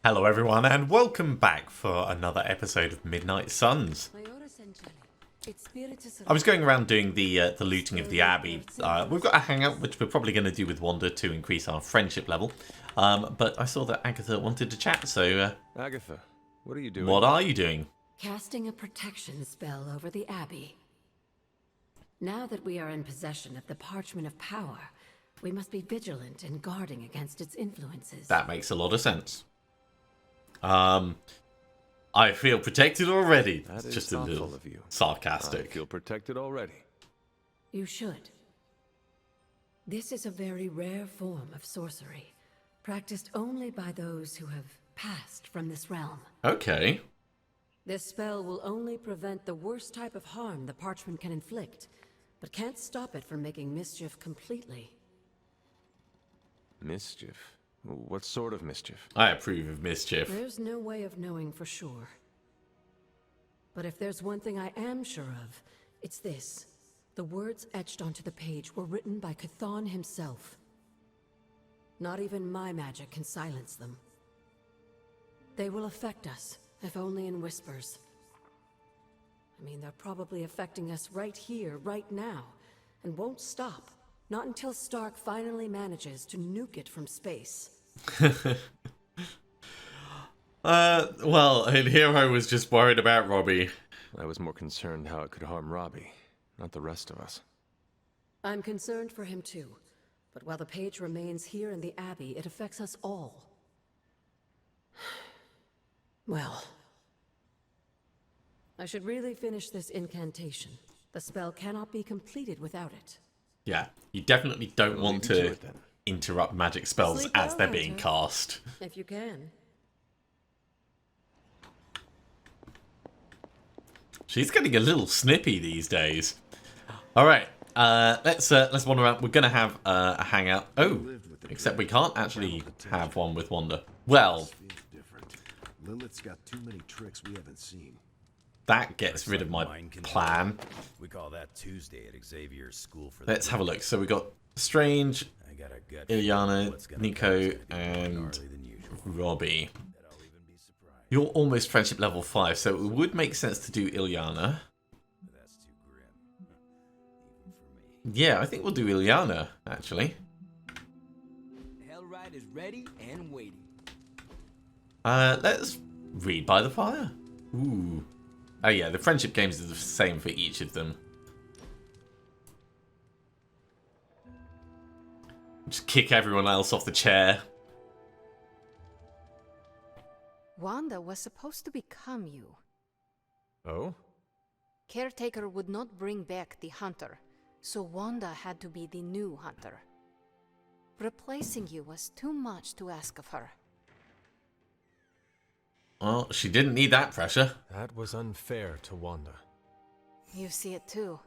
Hello everyone and welcome back for another episode of Midnight Suns. I was going around doing the looting of the Abbey. We've got a hangout which we're probably going to do with Wanda to increase our friendship level. But I saw that Agatha wanted to chat, so... Agatha, what are you doing? What are you doing? Casting a protection spell over the Abbey. Now that we are in possession of the Parchment of Power, we must be vigilant in guarding against its influences. That makes a lot of sense. I feel protected already. That is just a thoughtful little of you. sarcastic. I feel protected already. You should. This is a very rare form of sorcery, practiced only by those who have passed from this realm. Okay. This spell will only prevent the worst type of harm the parchment can inflict, but can't stop it from making mischief completely. Mischief? What sort of mischief? I approve of mischief. There's no way of knowing for sure. But if there's one thing I am sure of, it's this. The words etched onto the page were written by Chthon himself. Not even my magic can silence them. They will affect us, if only in whispers. I mean, they're probably affecting us right here, right now, and won't stop. Not until Stark finally manages to nuke it from space. Well, and Hero was just worried about Robbie. I was more concerned how it could harm Robbie, not the rest of us. I'm concerned for him too. But while the page remains here in the Abbey, it affects us all. Well, I should really finish this incantation. The spell cannot be completed without it. Yeah, you definitely don't want to it, then. interrupt magic spells Sleep as well, they're being Hunter. cast. If you can. She's getting a little snippy these days. All right, let's wander around. We're gonna have a hangout. Oh, except we can't actually have one with Wanda. Well, Feels different. Lilith's got too many tricks we haven't seen. that gets rid of my plan. We call that Tuesday at Xavier's school for the Let's have a look. So we got Strange, I got a gut feeling Ilyana, what's gonna Nico, come is gonna be more and gnarly than usual. Robbie. That I'll even be surprised. You're almost friendship level 5, so it would make sense to do Ilyana. But that's too grim. Even for me. Yeah, I think we'll do Ilyana, actually. Hellride is ready and waiting. Let's read by the fire. Ooh. Oh yeah, the friendship games are the same for each of them. Just kick everyone else off the chair. Wanda was supposed to become you. Oh? Caretaker would not bring back the hunter, so Wanda had to be the new hunter. Replacing you was too much to ask of her. Well, she didn't need that pressure. That was unfair to Wanda. You see it too.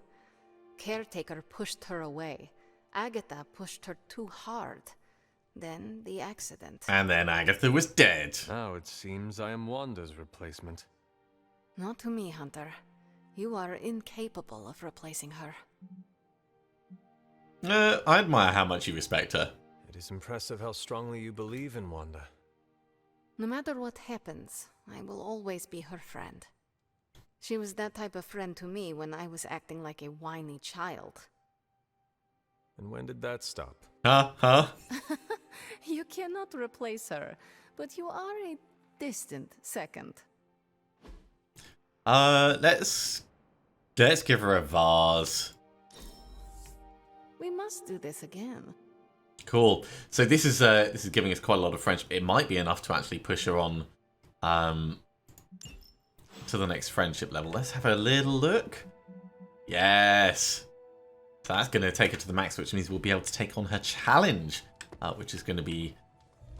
Caretaker pushed her away. Agatha pushed her too hard. Then the accident. And then Agatha was dead. Now it seems I am Wanda's replacement. Not to me, Hunter. You are incapable of replacing her. I admire how much you respect her. It is impressive how strongly you believe in Wanda. No matter what happens, I will always be her friend. She was that type of friend to me when I was acting like a whiny child. And when did that stop? Huh? You cannot replace her, but you are a distant second. Let's give her a vase. We must do this again. Cool. So this is giving us quite a lot of friendship. It might be enough to actually push her on to the next friendship level. Let's have a little look. Yes. So that's going to take her to the max, which means we'll be able to take on her challenge, which is going to be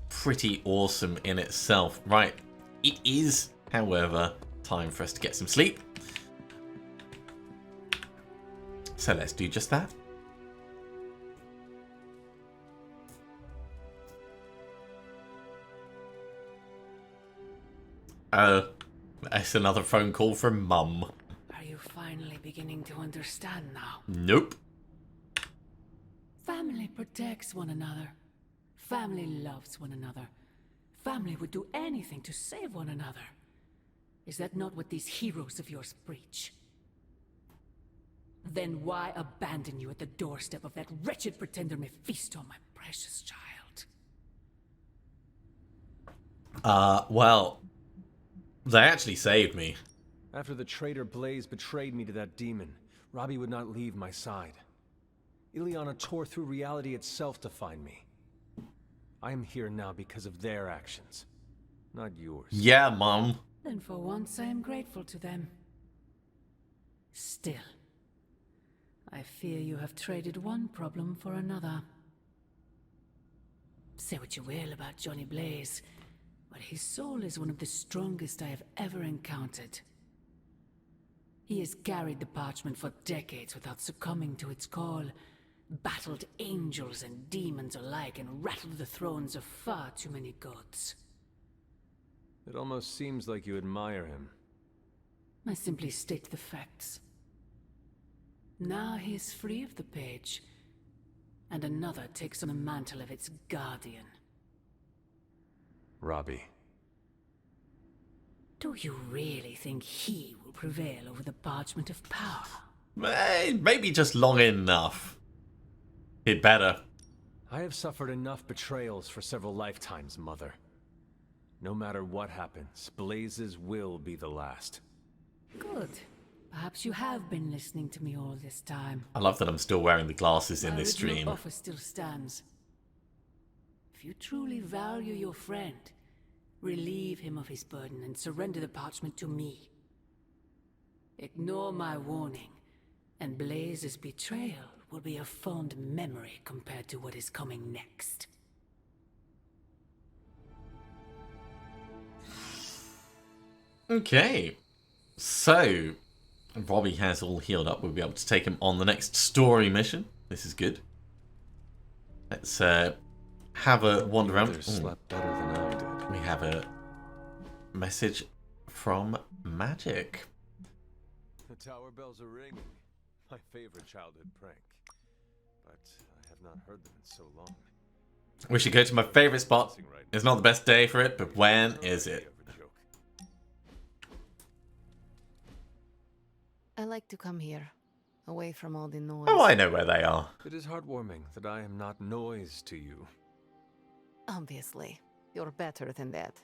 pretty awesome in itself. Right. It is, however, time for us to get some sleep. So let's do just that. It's another phone call from Mum. Are you finally beginning to understand now? Nope. Family protects one another. Family loves one another. family would do anything to save one another. Is that not what these heroes of yours preach? Then why abandon you at the doorstep of that wretched pretender Mephisto, my precious child? Well, they actually saved me. After the traitor Blaze betrayed me to that demon, Robbie would not leave my side. Ileana tore through reality itself to find me. I am here now because of their actions, not yours. Yeah, Mum. Then for once I am grateful to them. Still, I fear you have traded one problem for another. Say what you will about Johnny Blaze, but his soul is one of the strongest I have ever encountered. He has carried the parchment for decades without succumbing to its call, battled angels and demons alike, and rattled the thrones of far too many gods. It almost seems like you admire him. I simply state the facts. Now he is free of the page, and another takes on the mantle of its guardian. Robbie. Do you really think he will prevail over the parchment of power? Maybe just long enough. He'd better. I have suffered enough betrayals for several lifetimes, Mother. No matter what happens, Blaze's will be the last. Good. Perhaps you have been listening to me all this time. I love that I'm still wearing the glasses in My this original stream. offer still stands. If you truly value your friend, relieve him of his burden and surrender the parchment to me. Ignore my warning, and Blaze's betrayal will be a fond memory compared to what is coming next. Okay. So, Robbie has all healed up. We'll be able to take him on the next story mission. This is good. Let's have a wander around. Others slept better than I did. We have a message from Magik. The tower bells are ringing. My favorite childhood prank. But I have not heard them in so long. We should go to my favorite spot. It's not the best day for it, but when is it? I like to come here, away from all the noise. Oh, I know where they are. It is heartwarming that I am not noise to you. Obviously, you're better than that.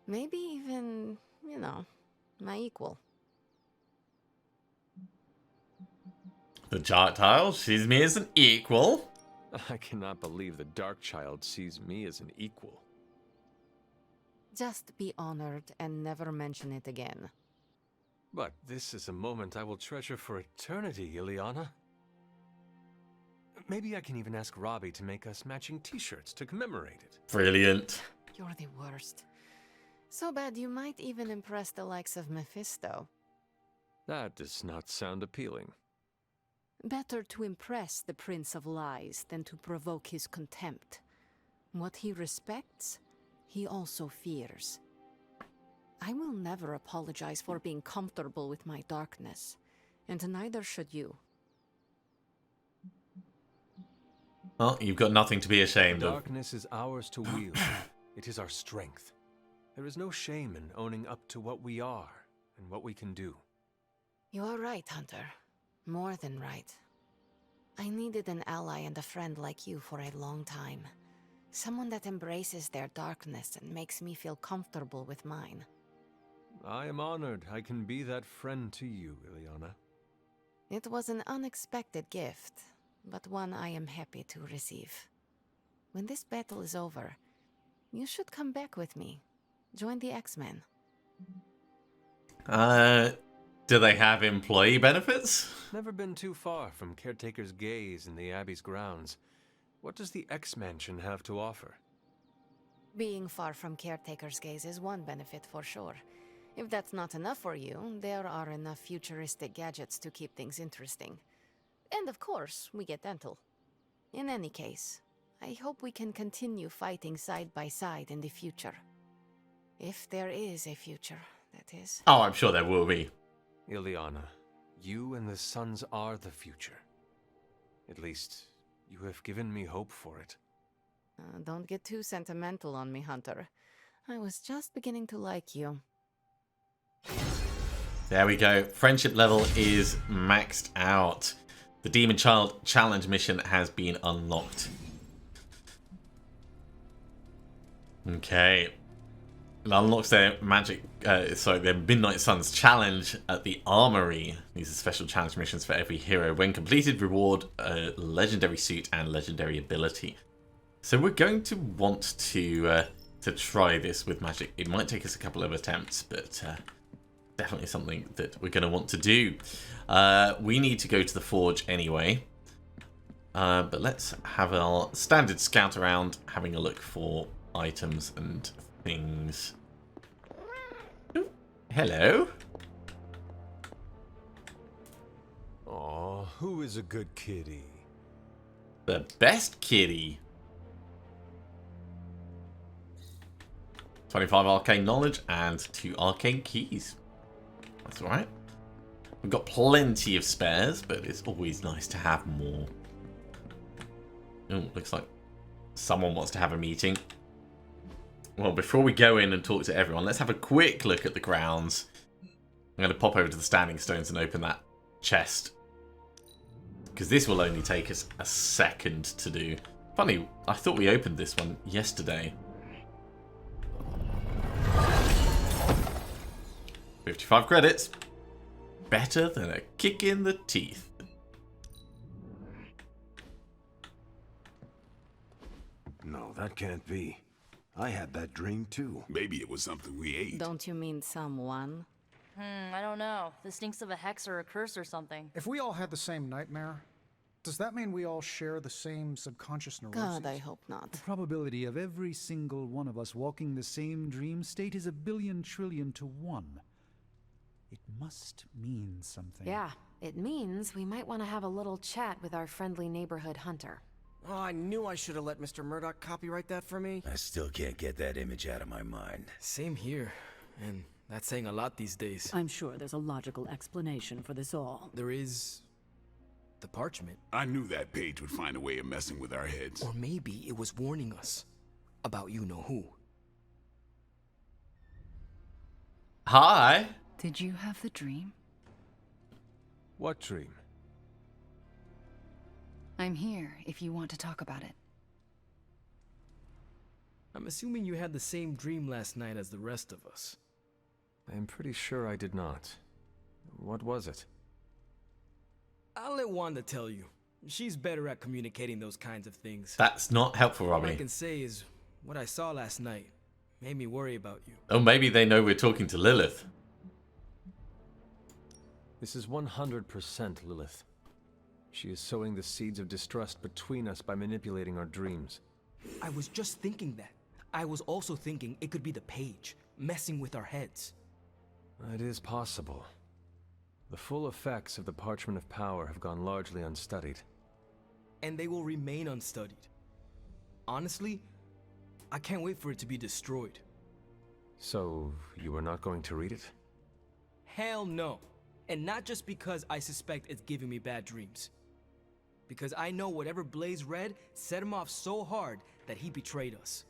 Maybe even, you know, my equal. The Dark Child sees me as an equal. I cannot believe the Dark Child sees me as an equal. Just be honored and never mention it again. But this is a moment I will treasure for eternity, Ileana. Maybe I can even ask Robbie to make us matching t-shirts to commemorate it. Brilliant. You're the worst. So bad you might even impress the likes of Mephisto. That does not sound appealing. Better to impress the Prince of Lies than to provoke his contempt. What he respects, he also fears. I will never apologize for being comfortable with my darkness, and neither should you. Well, you've got nothing to be ashamed of. Darkness is ours to wield. It is our strength. There is no shame in owning up to what we are and what we can do. You are right, Hunter. More than right. I needed an ally and a friend like you for a long time. Someone that embraces their darkness and makes me feel comfortable with mine. I am honored I can be that friend to you, Ileana. It was an unexpected gift, but one I am happy to receive. When this battle is over, you should come back with me. Join the X-Men. Do they have employee benefits? Never been too far from Caretaker's gaze in the Abbey's grounds. What does the X-Mansion have to offer? Being far from Caretaker's gaze is one benefit for sure. If that's not enough for you, there are enough futuristic gadgets to keep things interesting. And of course, we get dental. In any case, I hope we can continue fighting side by side in the future. If there is a future, that is. Oh, I'm sure there will be. Ileana, you and the Sons are the future. At least, you have given me hope for it. Don't get too sentimental on me, Hunter. I was just beginning to like you. There we go. Friendship level is maxed out. The Demon Child challenge mission has been unlocked. Okay. It unlocks their their Midnight Suns challenge at the Armory. These are special challenge missions for every hero. When completed, reward a legendary suit and legendary ability. So we're going to want to try this with Magik. It might take us a couple of attempts, but definitely something that we're going to want to do. We need to go to the forge anyway. But let's have our standard scout around, having a look for items and things. Ooh, hello. Aw, who is a good kitty? The best kitty. 25 arcane knowledge and 2 arcane keys. That's alright. We've got plenty of spares, but it's always nice to have more. Oh, looks like someone wants to have a meeting. Well, before we go in and talk to everyone, let's have a quick look at the grounds. I'm going to pop over to the standing stones and open that chest, because this will only take us a second to do. Funny, I thought we opened this one yesterday. 55 credits. Better than a kick in the teeth. No, that can't be. I had that dream too. Maybe it was something we ate. Don't you mean someone? I don't know. This stinks of a hex or a curse or something. If we all had the same nightmare, does that mean we all share the same subconscious neuroses? God, I hope not. The probability of every single one of us walking the same dream state is 1,000,000,000,000 to 1. It must mean something. Yeah, it means we might want to have a little chat with our friendly neighborhood hunter. Oh, I knew I should have let Mr. Murdoch copyright that for me. I still can't get that image out of my mind. Same here. And that's saying a lot these days. I'm sure there's a logical explanation for this all. There is... the parchment. I knew that page would find a way of messing with our heads. Or maybe it was warning us about you-know-who. Hi. Did you have the dream? What dream? I'm here if you want to talk about it. I'm assuming you had the same dream last night as the rest of us. I'm pretty sure I did not. What was it? I'll let Wanda tell you. She's better at communicating those kinds of things. That's not helpful, All I Robbie. can say is, what I saw last night made me worry about you. Oh, maybe they know we're talking to Lilith. This is 100% Lilith. She is sowing the seeds of distrust between us by manipulating our dreams. I was just thinking that. I was also thinking it could be the page, messing with our heads. It is possible. The full effects of the Parchment of Power have gone largely unstudied. And they will remain unstudied. Honestly, I can't wait for it to be destroyed. So, you are not going to read it? Hell no. And not just because I suspect it's giving me bad dreams. Because I know whatever Blaze read set him off so hard that he betrayed us.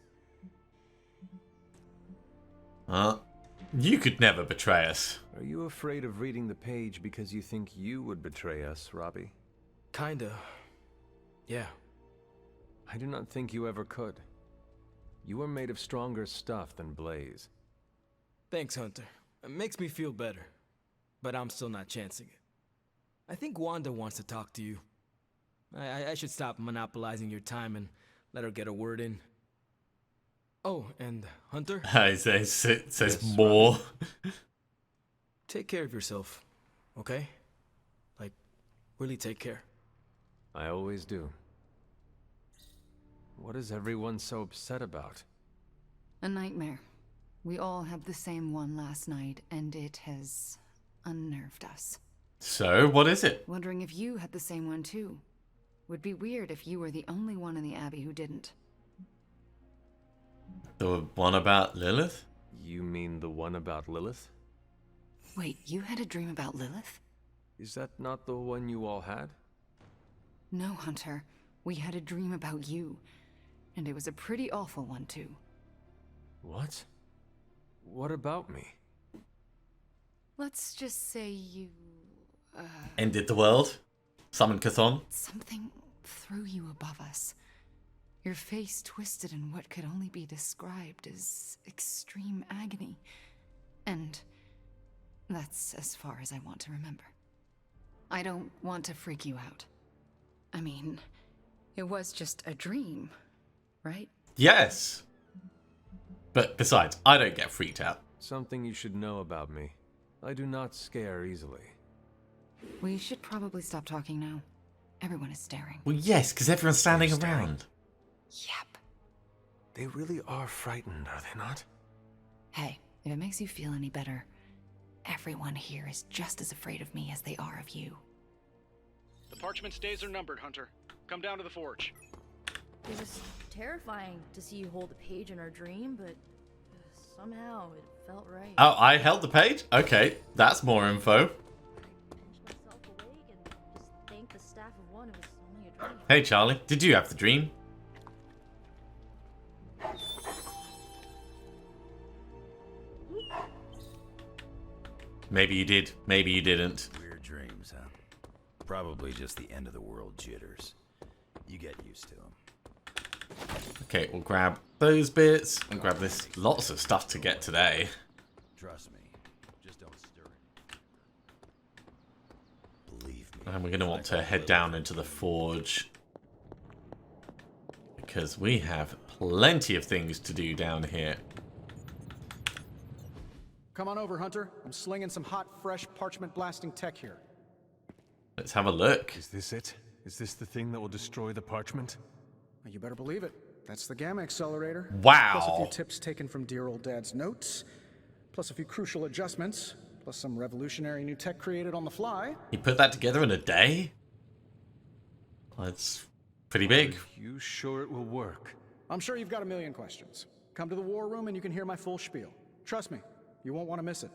You could never betray us. Are you afraid of reading the page because you think you would betray us, Robbie? Kinda. Yeah. I do not think you ever could. You are made of stronger stuff than Blaze. Thanks, Hunter. It makes me feel better. But I'm still not chancing it. I think Wanda wants to talk to you. I should stop monopolizing your time and let her get a word in. Oh, and Hunter? It says more. Take care of yourself, okay? Like, really take care. I always do. What is everyone so upset about? A nightmare. We all had the same one last night, and it has unnerved us. So, what is it? Wondering if you had the same one too. Would be weird if you were the only one in the Abbey who didn't. The one about Lilith? You mean the one about Lilith? Wait, you had a dream about Lilith? Is that not the one you all had? No, Hunter. We had a dream about you. And it was a pretty awful one too. What? What about me? Let's just say you, Ended the world. Summoned Chthon. something threw you above us. Your face twisted in what could only be described as extreme agony. And that's as far as I want to remember. I don't want to freak you out. I mean, it was just a dream, right? Yes. But besides, I don't get freaked out. Something you should know about me. I do not scare easily. We should probably stop talking now. Everyone is staring. Well, yes, because everyone's standing around. Yep. They really are frightened, are they not? Hey, if it makes you feel any better, everyone here is just as afraid of me as they are of you. The parchment days are numbered, Hunter. Come down to the forge. It was terrifying to see you hold the page in our dream, but somehow it felt right. Oh, I held the page? Okay, that's more info. I pinched myself awake and just thanked the staff of one. It was only a dream. Hey, Charlie, did you have the dream? Maybe you did, maybe you didn't. Weird dreams, huh? Probably just the end of the world jitters. You get used to them. Okay, we'll grab those bits and grab this. Lots of stuff to get today. Trust me. Just don't stir it. Believe me. And we're going to want to head down into the forge. Because we have plenty of things to do down here. Come on over, Hunter. I'm slinging some hot, fresh parchment blasting tech here. Let's have a look. Is this it? Is this the thing that will destroy the parchment? You better believe it. That's the gamma accelerator. Wow. Plus a few tips taken from dear old Dad's notes. Plus a few crucial adjustments. Plus some revolutionary new tech created on the fly. He put that together in a day? That's pretty big. Are you sure it will work? I'm sure you've got a million questions. Come to the war room and you can hear my full spiel. Trust me, you won't want to miss it.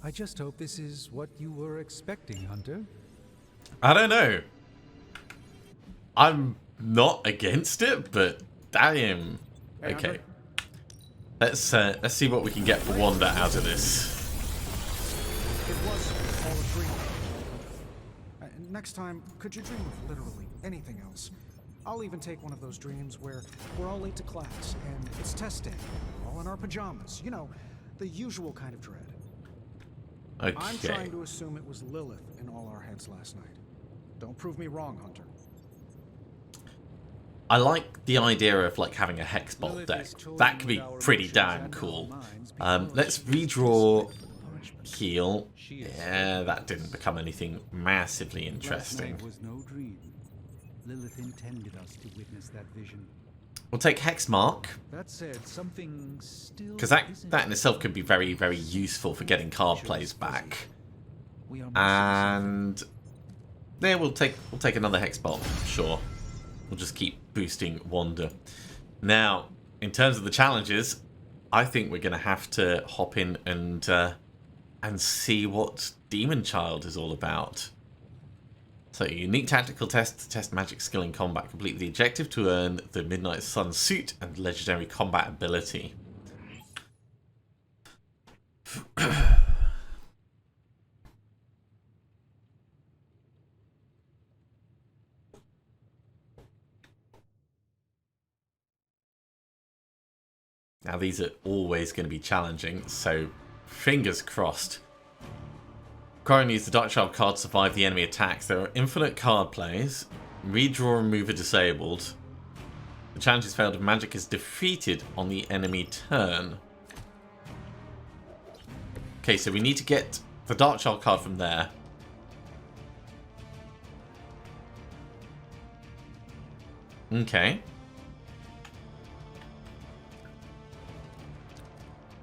I just hope this is what you were expecting, Hunter. I don't know. I'm not against it, but damn. Hey, Okay. Hunter. Let's see what we can get for Wanda out of this. It was all a dream. Next time, could you dream of literally anything else? I'll even take one of those dreams where we're all late to class and it's test day. We're all in our pajamas. You know, the usual kind of dread. Okay. I'm trying to assume it was Lilith in all our heads last night. Don't prove me wrong, Hunter. I like the idea of like having a hexbolt deck. That could be pretty damn cool. Let's redraw heal. Yeah, that didn't become anything massively interesting. Last night was no dream. Lilith intended us to witness that vision. We'll take Hexmark, That said, something still because that in itself could be very, very useful for getting card plays back. We are And yeah, we'll take another Hexbolt, sure. We'll just keep boosting Wanda. Now, in terms of the challenges, I think we're going to have to hop in and see what Demon Child is all about. So, unique tactical test to test magic skill in combat. Complete the objective to earn the Midnight Sun suit and legendary combat ability. Now, these are always going to be challenging, so fingers crossed. Requiring to use the Dark Child card to survive the enemy attacks. There are infinite card plays. Redraw and move are disabled. The challenge is failed if magic is defeated on the enemy turn. Okay, so we need to get the Dark Child card from there. Okay.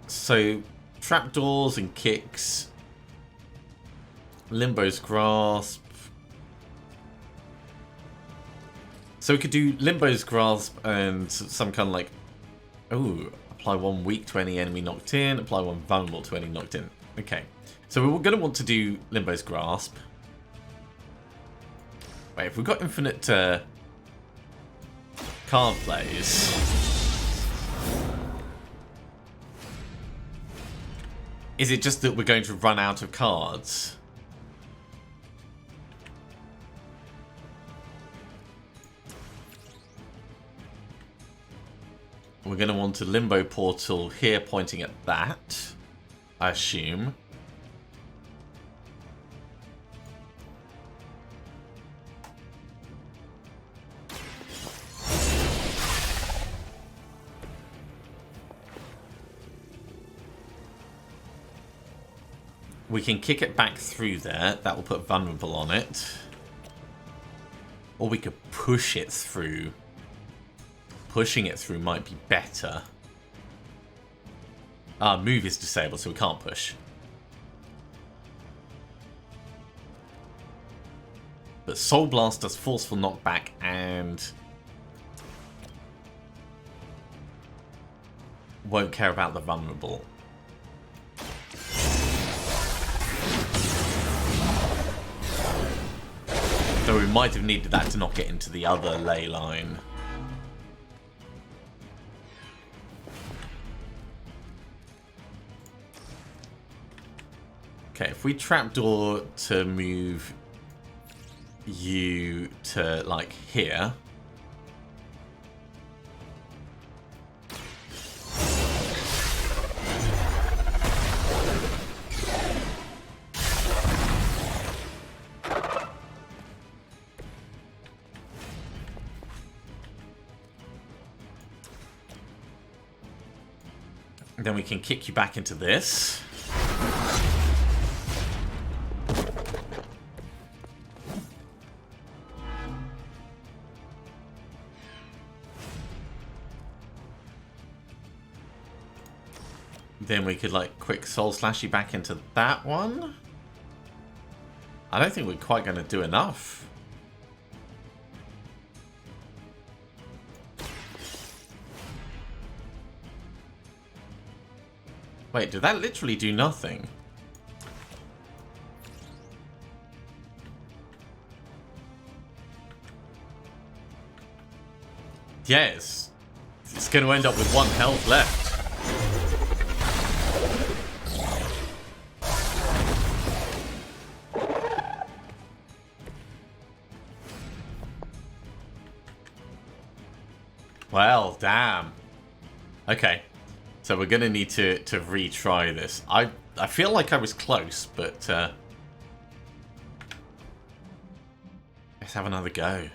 So, trapdoors and kicks. Limbo's Grasp. So we could do Limbo's Grasp and some kind of like... Oh, apply 1 weak to any enemy knocked in. Apply 1 vulnerable to any knocked in. Okay. So we're going to want to do Limbo's Grasp. Wait, if we've got infinite card plays... Is it just that we're going to run out of cards? We're going to want a limbo portal here pointing at that, I assume. We can kick it back through there. That will put vulnerable on it. Or we could push it through. Pushing it through might be better. Move is disabled, so we can't push. But Soul Blast does forceful knockback and won't care about the vulnerable. So we might have needed that to knock it into the other ley line. Okay, if we trapdoor to move you to, like, here. Then we can kick you back into this. Then we could, like, quick soul slash you back into that one. I don't think we're quite going to do enough. Wait, did that literally do nothing? Yes. It's going to end up with 1 health left. Well, damn. Okay. So we're going to need to retry this. I feel like I was close, but let's have another go.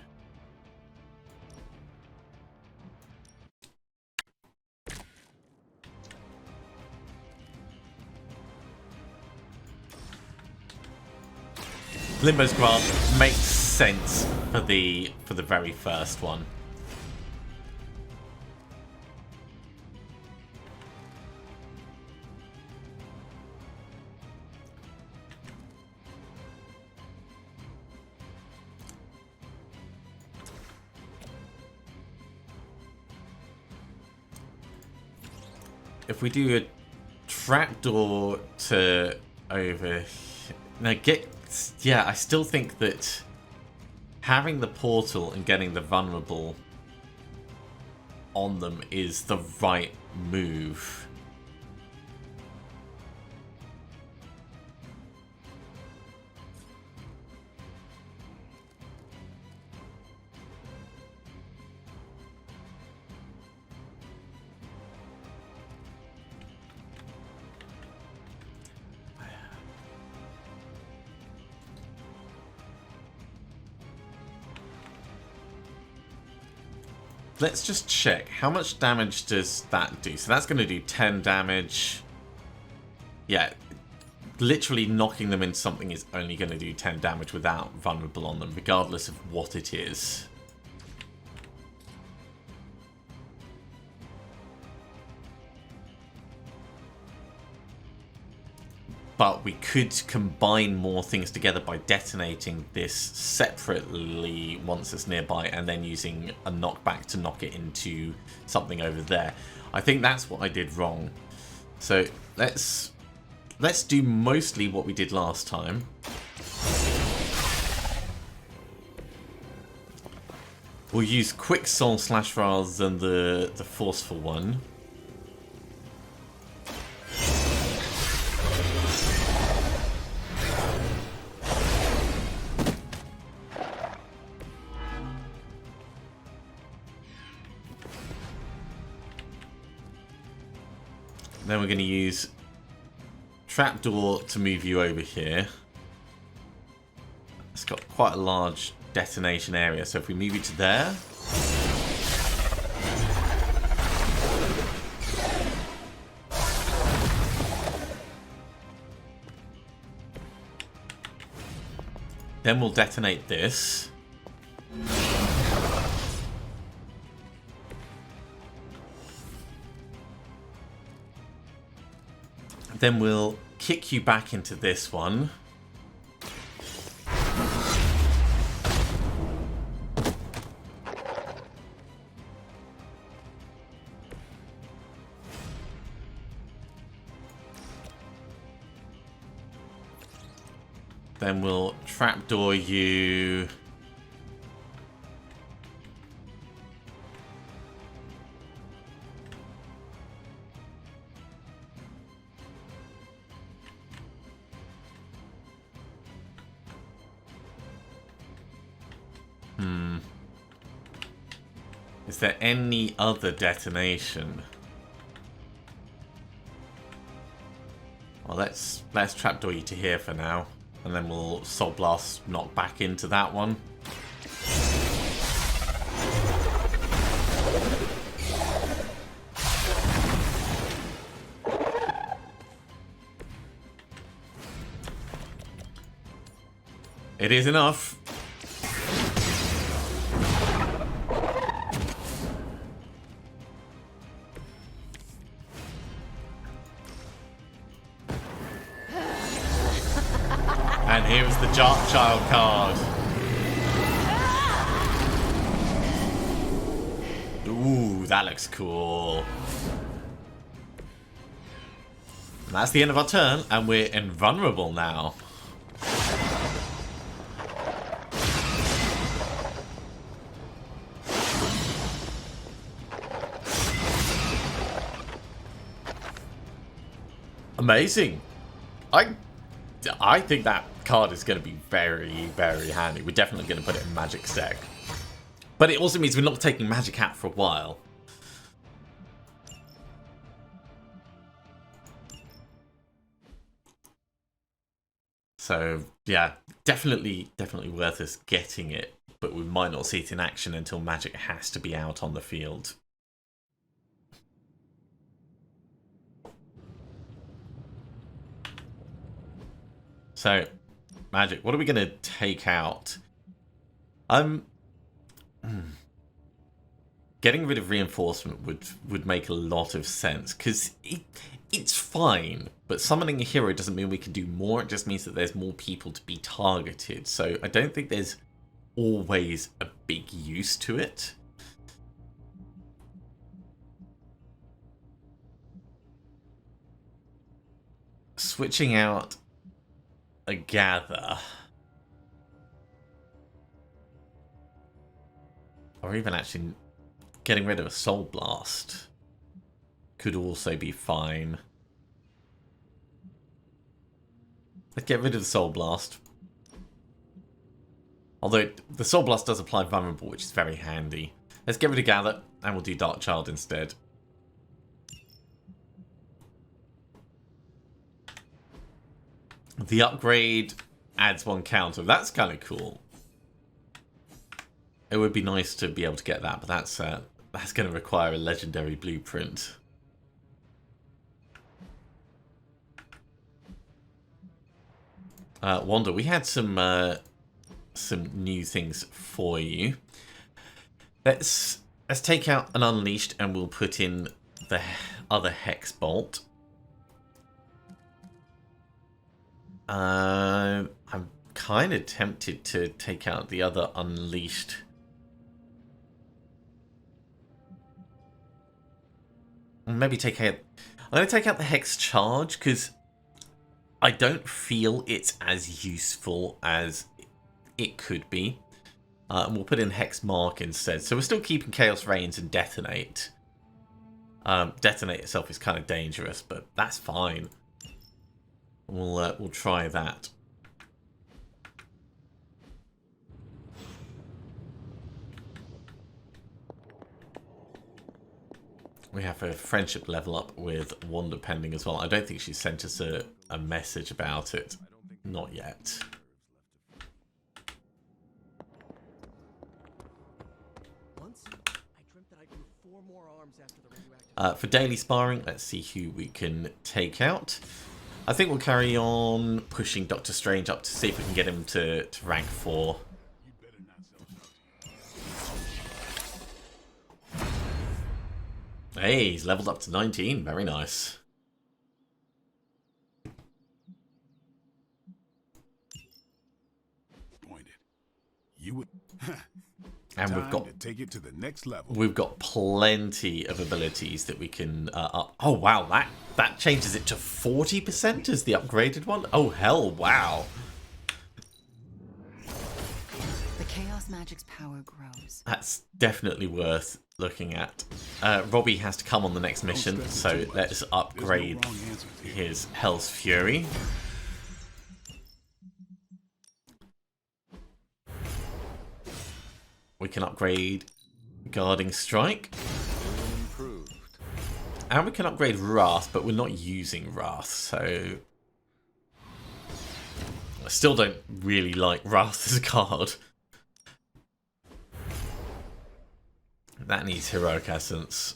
Limbo's Grant makes sense for the very first one. If we do a trapdoor to over... Now yeah, I still think that having the portal and getting the vulnerable on them is the right move. Let's just check. How much damage does that do? So that's going to do 10 damage. Yeah. Literally knocking them into something is only going to do 10 damage without vulnerable on them, regardless of what it is. But we could combine more things together by detonating this separately once it's nearby and then using a knockback to knock it into something over there. I think that's what I did wrong. So let's do mostly what we did last time. We'll use quick soul slash rather than the forceful one. Then we're going to use trapdoor to move you over here. It's got quite a large detonation area, so if we move you to there... Then we'll detonate this. Then we'll kick you back into this one. Then we'll trapdoor you. Is there any other detonation? Well, let's trapdoor you to here for now. And then we'll Soul Blast knock back into that one. It is enough. And here's the Dark Child card. Ooh, that looks cool. And that's the end of our turn, and we're invulnerable now. Amazing. I think that card is going to be very, very handy. We're definitely going to put it in Magik's deck. But it also means we're not taking Magik out for a while. So, yeah, definitely worth us getting it. But we might not see it in action until Magik has to be out on the field. So, Magik, what are we going to take out? Getting rid of reinforcement would make a lot of sense, because it's fine, but summoning a hero doesn't mean we can do more, it just means that there's more people to be targeted. So I don't think there's always a big use to it. Switching out a gather, or even actually getting rid of a Soul Blast could also be fine. Let's get rid of the Soul Blast. Although the Soul Blast does apply vulnerable, which is very handy. Let's get rid of gather, and we'll do Dark Child instead. The upgrade adds 1 counter. That's kind of cool. It would be nice to be able to get that, but that's going to require a legendary blueprint. Wanda, we had some new things for you. Let's take out an Unleashed, and we'll put in the other Hex Bolt. I'm kind of tempted to take out the other Unleashed. Maybe take out... I'm going to take out the Hex Charge, because I don't feel it's as useful as it could be. And we'll put in Hex Mark instead. So we're still keeping Chaos Reigns and Detonate. Detonate itself is kind of dangerous, but that's fine. We'll try that. We have a friendship level up with Wanda pending as well. I don't think she sent us a message about it. Not yet. For daily sparring, let's see who we can take out. I think we'll carry on pushing Doctor Strange up to see if we can get him to rank 4. Hey, he's leveled up to 19. Very nice. You would. And we've got to take it to the next level. We've got plenty of abilities that we can up. Oh wow, that changes it to 40% as the upgraded one. Oh hell, wow. The Chaos Magic's power grows. That's definitely worth looking at. Robbie has to come on the next mission, so let's upgrade his Hell's Fury. We can upgrade Guarding Strike. And we can upgrade Wrath, but we're not using Wrath, so... I still don't really like Wrath as a card. That needs Heroic Essence.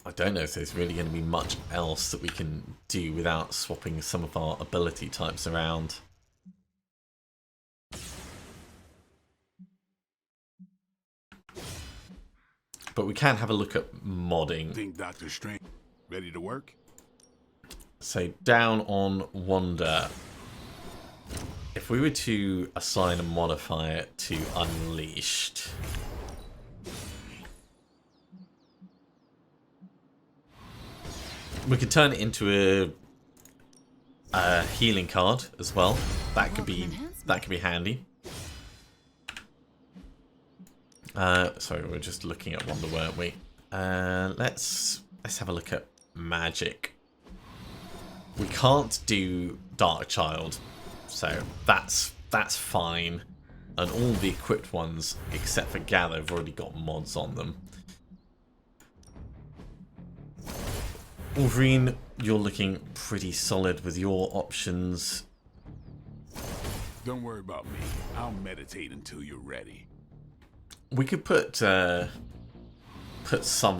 I don't know if there's really going to be much else that we can do without swapping some of our ability types around. But we can have a look at modding. Think Dr. Strange ready to work? So down on Wanda, if we were to assign a modifier to Unleashed, we could turn it into a healing card as well. That could be handy. Sorry, we're just looking at Wanda, weren't we? Let's have a look at Magik. We can't do Dark Child, so that's fine. And all the equipped ones, except for Gather, have already got mods on them. Wolverine, you're looking pretty solid with your options. Don't worry about me. I'll meditate until you're ready. We could put some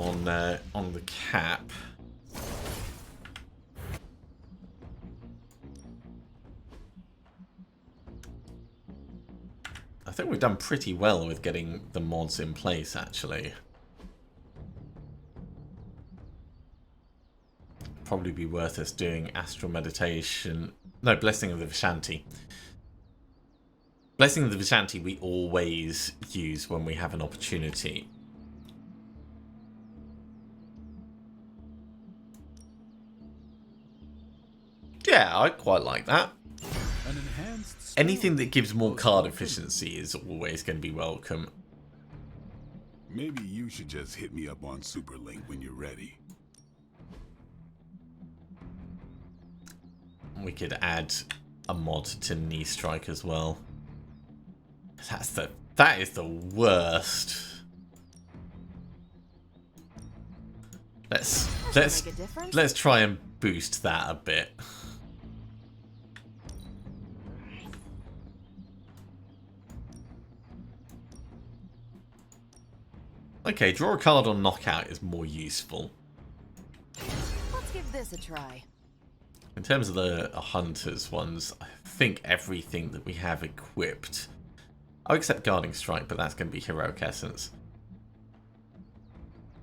on the Cap. I think we've done pretty well with getting the mods in place, actually. Probably be worth us doing Astral Meditation. No, Blessing of the Vishanti. Blessing of the Vishanti we always use when we have an opportunity. Yeah, I quite like that. Anything that gives more card efficiency is always going to be welcome. Maybe you should just hit me up on Superlink when you're ready. We could add a mod to Knee Strike as well. That is the worst. Let's try and boost that a bit. Okay, draw a card on Knockout is more useful. Let's give this a try. In terms of the Hunters ones, I think everything that we have equipped... I'll accept Guarding Strike, but that's going to be Heroic Essence.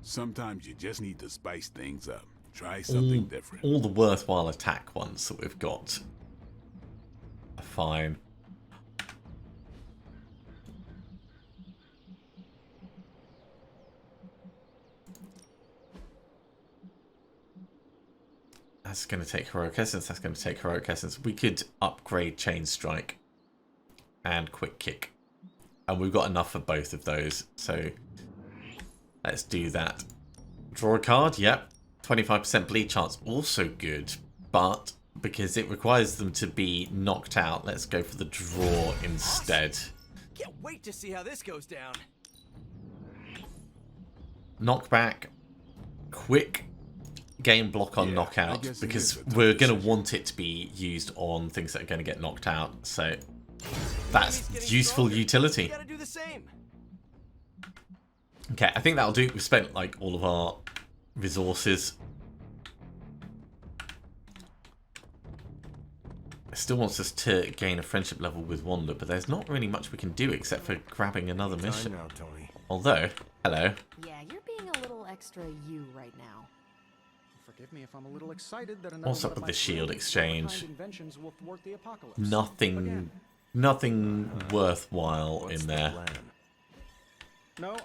Sometimes you just need to spice things up. Try something different. All the worthwhile attack ones that we've got are fine. That's going to take Heroic Essence. That's going to take Heroic Essence. We could upgrade Chain Strike and Quick Kick. And we've got enough for both of those. So let's do that. Draw a card. Yep. 25% bleed chance. Also good. But because it requires them to be knocked out, let's go for the draw instead. Can't wait to see how this goes down. Knockback. Quick game block on knockout, because we're going to want it to be used on things that are going to get knocked out. So that's useful utility. Gotta do the same. Okay, I think that'll do. We've spent like all of our resources. It still wants us to gain a friendship level with Wanda, but there's not really much we can do except for grabbing another mission. Now, Tony. Although, hello. Yeah, you're being a little extra you right now. Forgive me if I'm a little excited that another What's up one of with my the shield brilliant exchange? kind inventions will thwart the apocalypse. Nothing worthwhile in there. No,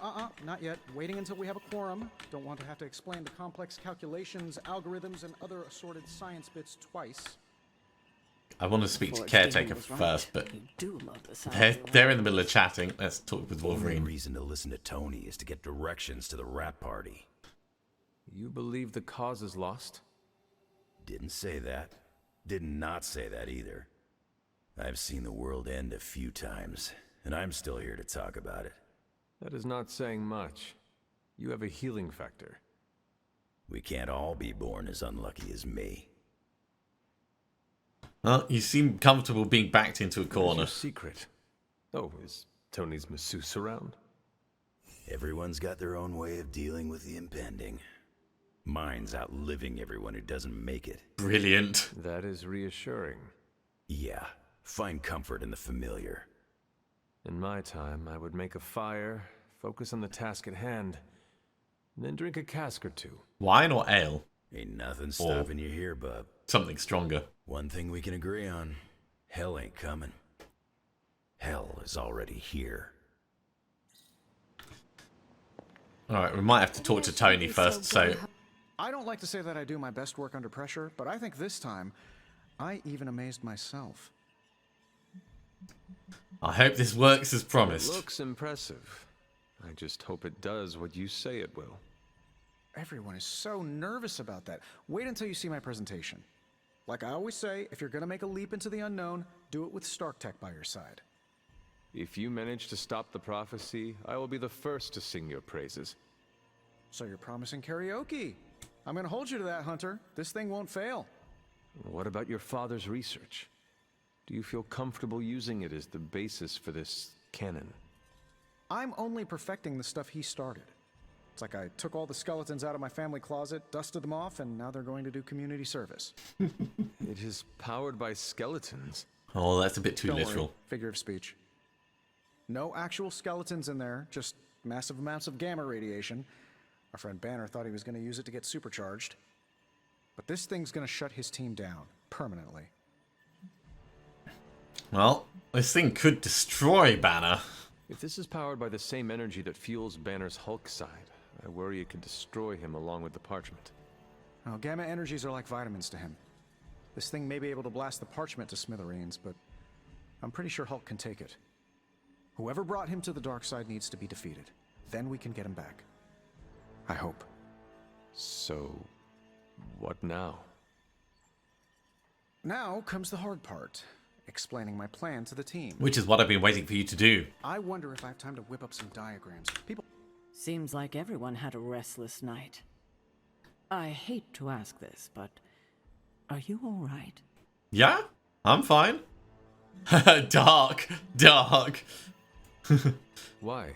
not yet. Waiting until we have a quorum. Don't want to have to explain the complex calculations, algorithms, and other assorted science bits twice. I want to speak to Caretaker first, but they're in the middle of chatting. Let's talk with Wolverine. The only reason to listen to Tony is to get directions to the rap party. You believe the cause is lost? Didn't say that. Did not say that either. I've seen the world end a few times, and I'm still here to talk about it. That is not saying much. You have a healing factor. We can't all be born as unlucky as me. Well, you seem comfortable being backed into a corner. What's your secret? Oh, is Tony's masseuse around? Everyone's got their own way of dealing with the impending. Mine's outliving everyone who doesn't make it. Brilliant. That is reassuring. Yeah, find comfort in the familiar. In my time, I would make a fire, focus on the task at hand, and then drink a cask or two. Wine or ale? Ain't nothing stopping you here, bub. Something stronger. One thing we can agree on. Hell ain't coming. Hell is already here. Alright, we might have to talk to Tony first, so... I don't like to say that I do my best work under pressure, but I think this time, I even amazed myself. I hope this works as promised. It looks impressive. I just hope it does what you say it will. Everyone is so nervous about that. Wait until you see my presentation. Like I always say, if you're gonna make a leap into the unknown, do it with Stark Tech by your side. If you manage to stop the prophecy, I will be the first to sing your praises. So you're promising karaoke. I'm gonna hold you to that, Hunter. This thing won't fail. What about your father's research? Do you feel comfortable using it as the basis for this canon? I'm only perfecting the stuff he started. It's like I took all the skeletons out of my family closet, dusted them off, and now they're going to do community service. It is powered by skeletons. Oh, that's a bit too Don't literal. worry. Figure of speech. No actual skeletons in there, just massive amounts of gamma radiation. Our friend Banner thought he was going to use it to get supercharged. But this thing's going to shut his team down, permanently. Well, this thing could destroy Banner. If this is powered by the same energy that fuels Banner's Hulk side, I worry it could destroy him along with the parchment. Oh, gamma energies are like vitamins to him. This thing may be able to blast the parchment to smithereens, but I'm pretty sure Hulk can take it. Whoever brought him to the dark side needs to be defeated. Then we can get him back. I hope. So, what now? Now comes the hard part. Explaining my plan to the team. Which is what I've been waiting for you to do. I wonder if I have time to whip up some diagrams. People... Seems like everyone had a restless night. I hate to ask this, but are you all right? Yeah, I'm fine. Dark. Why?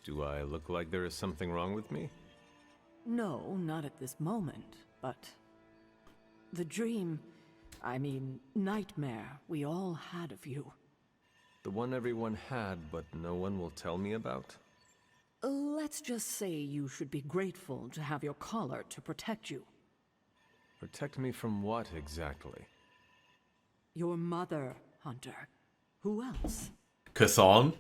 Do I look like there is something wrong with me? No, not at this moment, but the dream, I mean, nightmare we all had of you. The one everyone had, but no one will tell me about? Let's just say you should be grateful to have your collar to protect you. Protect me from what, exactly? Your mother, Hunter. Who else? Kasson?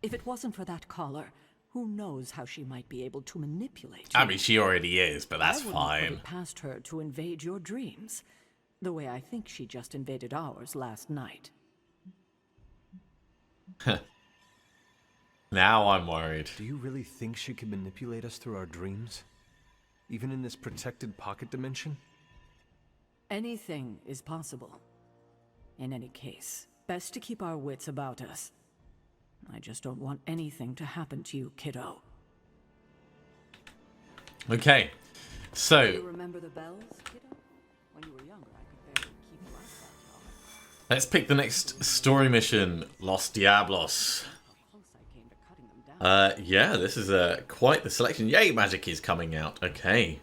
If it wasn't for that collar, who knows how she might be able to manipulate you? I mean, she already is, but that's I fine. wouldn't put it past her to invade your dreams, the way I think she just invaded ours last night. Now I'm worried. Do you really think she can manipulate us through our dreams? Even in this protected pocket dimension? Anything is possible. In any case, best to keep our wits about us. I just don't want anything to happen to you, kiddo. Okay, so You remember the bells, kiddo? When you were younger, I could barely keep you out that let's pick the next story mission, Los Diablos. Yeah, this is quite the selection. Yay, Magik is coming out. Okay.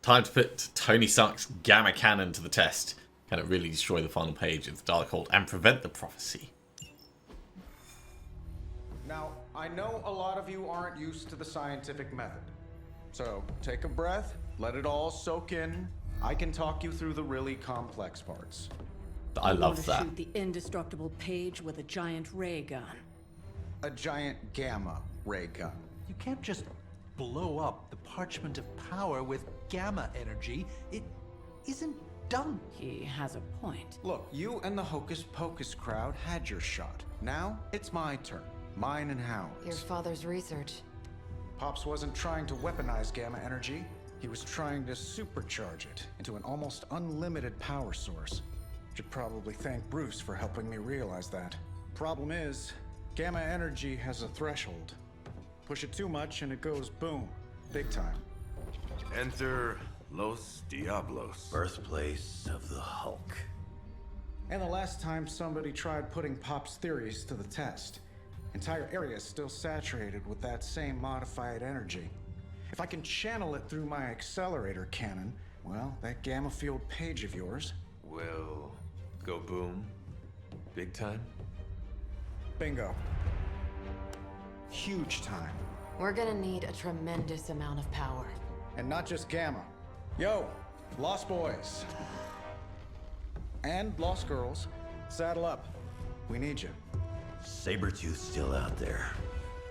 Time to put Tony Stark's gamma cannon to the test. Can it really destroy the final page of the Darkhold and prevent the prophecy? Now, I know a lot of you aren't used to the scientific method. So, take a breath, let it all soak in. I can talk you through the really complex parts. I love that. that. Shoot the indestructible page with a giant ray gun. A giant gamma ray gun. You can't just blow up the parchment of power with gamma energy. It isn't done. He has a point. Look, you and the Hocus Pocus crowd had your shot. Now, it's my turn. Mine and Howard's. Your father's research. Pops wasn't trying to weaponize gamma energy. He was trying to supercharge it into an almost unlimited power source. Should probably thank Bruce for helping me realize that. Problem is, gamma energy has a threshold. Push it too much and it goes boom. Big time. Enter Los Diablos. Birthplace of the Hulk. And the last time somebody tried putting Pop's theories to the test, entire area is still saturated with that same modified energy. If I can channel it through my accelerator cannon, well, that gamma-fueled page of yours will go boom. Big time. Bingo. Huge time. We're gonna need a tremendous amount of power. And not just gamma. Yo, Lost Boys. And Lost Girls, saddle up. We need you. Sabretooth's still out there.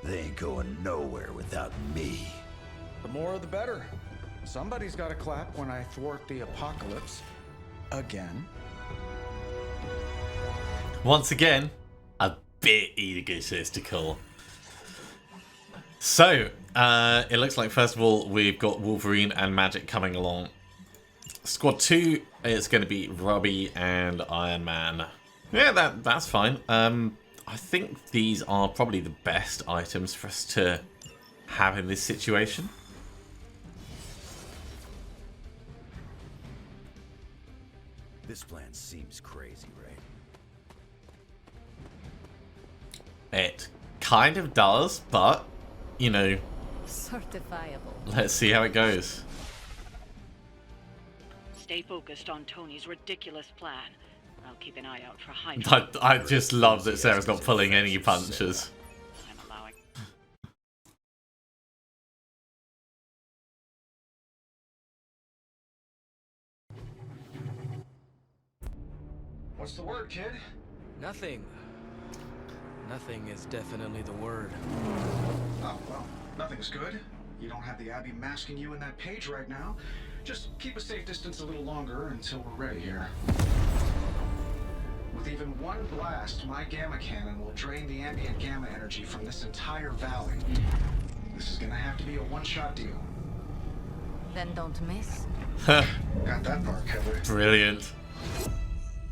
They ain't going nowhere without me. The more the better. Somebody's got to clap when I thwart the apocalypse. Again. Once again, a bit egotistical. So, it looks like first of all we've got Wolverine and Magik coming along. Squad 2 is going to be Robbie and Iron Man. Yeah, that's fine. I think these are probably the best items for us to have in this situation. This plan seems crazy, right? It kind of does, but, you know, certifiable. Let's see how it goes. Stay focused on Tony's ridiculous plan. I'll keep an eye out for high. I just love that Sarah's not pulling any punches. I'm allowing. What's the word, kid? Nothing. Nothing is definitely the word. Oh, well, nothing's good. You don't have the Abbey masking you in that page right now. Just keep a safe distance a little longer until we're ready here. With even one blast, my gamma cannon will drain the ambient gamma energy from this entire valley. This is gonna have to be a one-shot deal. Then don't miss. Got that part covered. Brilliant.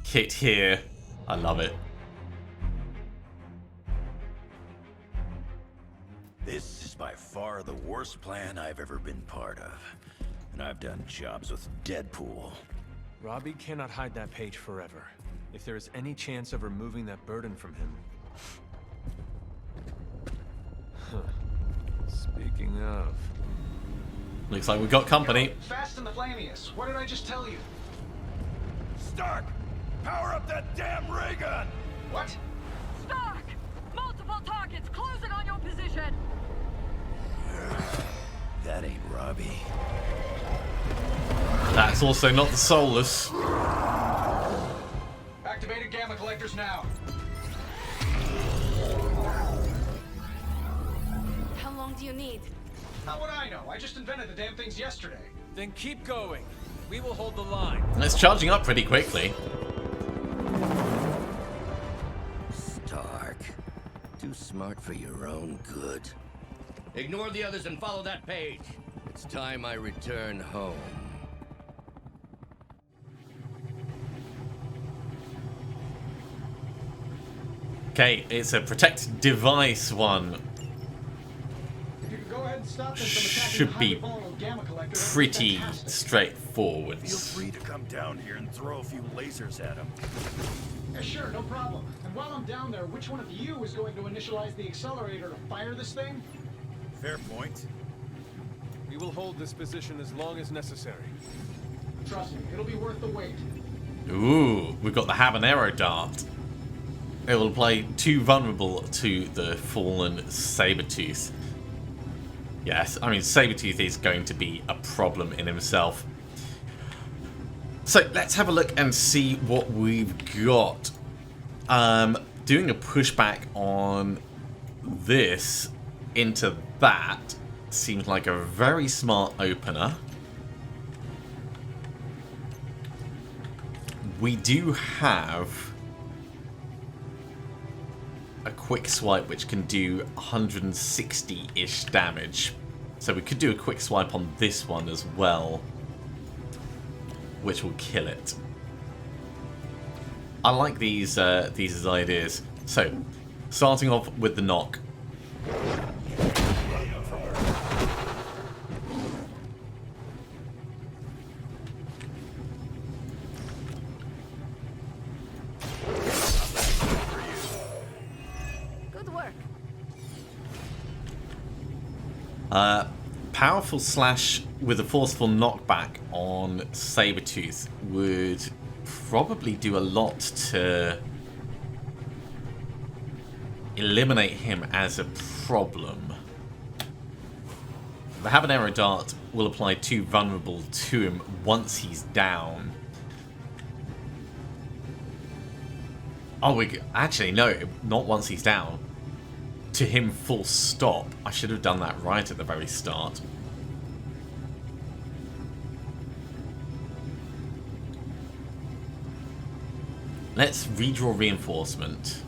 Hit here. I love it. This is by far the worst plan I've ever been part of. And I've done jobs with Deadpool. Robbie cannot hide that page forever. If there is any chance of removing that burden from him... Speaking of... Looks like we've got company. Fast and the Flamius. What did I just tell you? Stark! Power up that damn ray gun! What? Stark! Multiple targets closing on your position! That ain't Robbie. That's also not the Soulless. Activated gamma collectors now. How long do you need? How would I know? I just invented the damn things yesterday. Then keep going. We will hold the line. It's charging up pretty quickly. Stark. Too smart for your own good. Ignore the others and follow that page. It's time I return home. Okay, it's a protect device one. If you could go ahead and stop them from attacking Should the be highly volatile gamma collector, that'd be pretty fantastic. straightforward. Feel free to come down here and throw a few lasers at him. Yeah, sure, no problem. And while I'm down there, which one of you is going to initialize the accelerator to fire this thing? Fair point. We will hold this position as long as necessary. Trust me, it'll be worth the wait. Ooh, we've got the habanero dart. It will apply 2 vulnerable to the fallen Sabretooth. Yes, I mean, Sabretooth is going to be a problem in himself. So let's have a look and see what we've got. Doing a pushback on this into that seems like a very smart opener. We do have a quick swipe which can do 160-ish damage. So we could do a quick swipe on this one as well, which will kill it. I like these ideas. So, starting off with the knock. Good work. Powerful slash with a forceful knockback on Sabretooth would probably do a lot to eliminate him as a problem. The habanero dart will apply 2 vulnerable to him once he's down. Oh, actually, no, not once he's down. To him full stop. I should have done that right at the very start. Let's redraw reinforcement.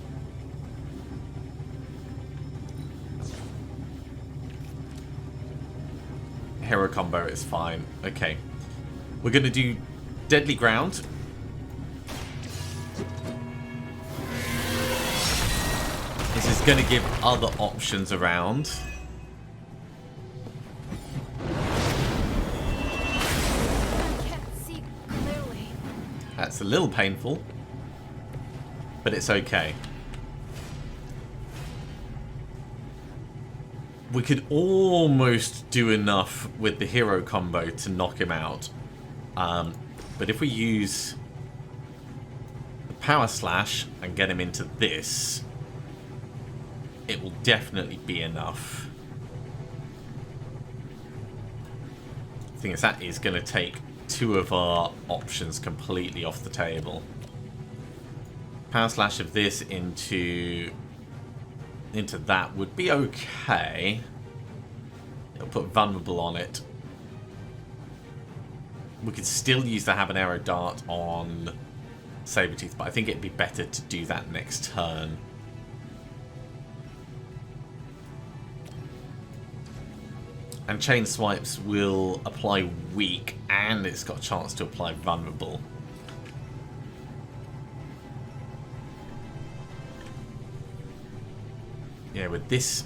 Hero combo is fine. Okay. We're going to do Deadly Ground. This is going to give other options around. I can't see clearly. That's a little painful, but it's okay. We could almost do enough with the hero combo to knock him out. But if we use the power slash and get him into this, it will definitely be enough. The thing is, that is going to take 2 of our options completely off the table. Power slash of this into that would be okay. It'll put vulnerable on it. We could still use the habanero dart on Sabretooth, but I think it'd be better to do that next turn. And chain swipes will apply weak, and it's got a chance to apply vulnerable. Yeah, with this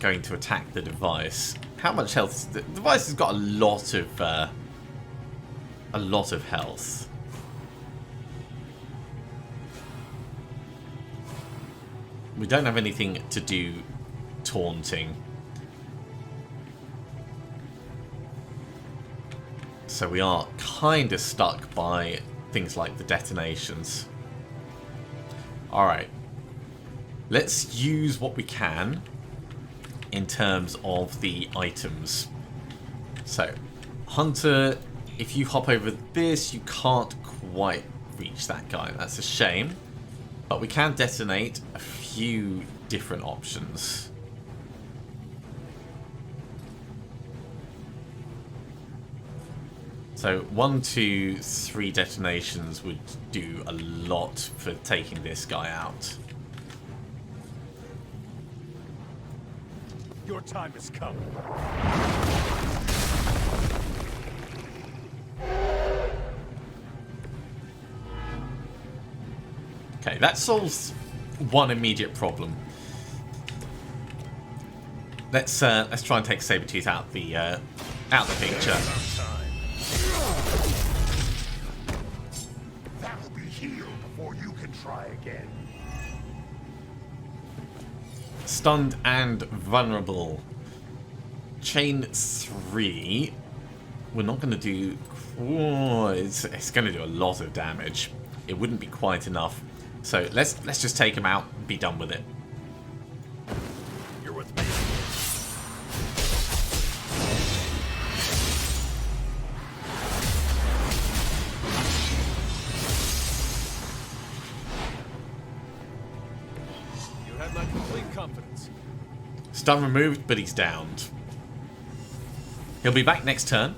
going to attack the device. How much health? The device has got a lot of health. We don't have anything to do taunting. So we are kind of stuck by things like the detonations. Alright. Let's use what we can in terms of the items. So, Hunter, if you hop over this, you can't quite reach that guy. That's a shame. But we can detonate a few different options. So 1, 2, 3 detonations would do a lot for taking this guy out. Your time has come. Okay, that solves one immediate problem. Let's try and take Sabretooth out the picture. That'll be healed before you can try again. Stunned and vulnerable. Chain 3. We're not going to do... Oh, it's going to do a lot of damage. It wouldn't be quite enough. So let's just take him out and be done with it. You're with me. You have my complete confidence. Stun removed, but he's downed. He'll be back next turn.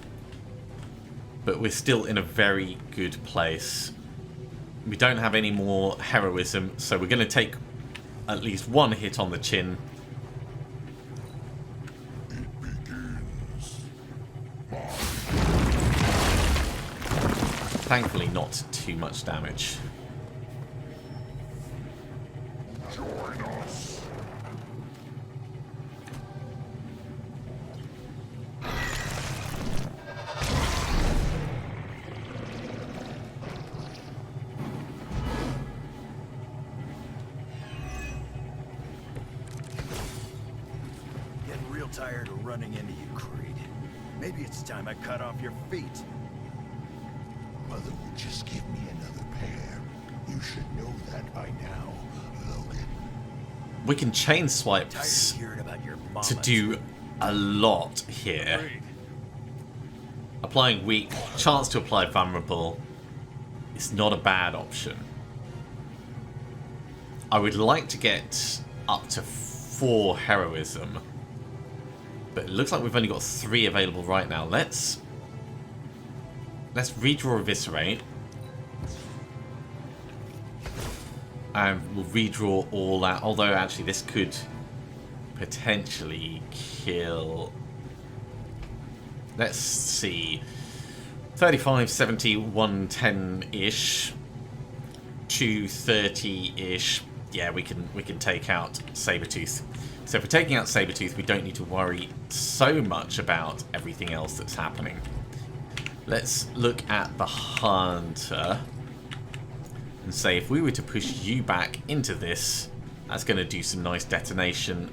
But we're still in a very good place. We don't have any more heroism, so we're going to take at least one hit on the chin. Thankfully, not too much damage. Join us. Tired of running into you, Creed. Maybe it's time I cut off your feet. Mother would just give me another pair. You should know that by now, Logan. We can chain swipes to do a lot here. Applying weak, chance to apply vulnerable is not a bad option. I would like to get up to 4 heroism. But it looks like we've only got 3 available right now. Let's redraw Eviscerate. And we'll redraw all that. Although, actually, this could potentially kill... Let's see. 35, 70, 110-ish. 230-ish. Yeah, we can take out Sabretooth. So if we're taking out Sabretooth, we don't need to worry so much about everything else that's happening. Let's look at the Hunter and say if we were to push you back into this, that's going to do some nice detonation.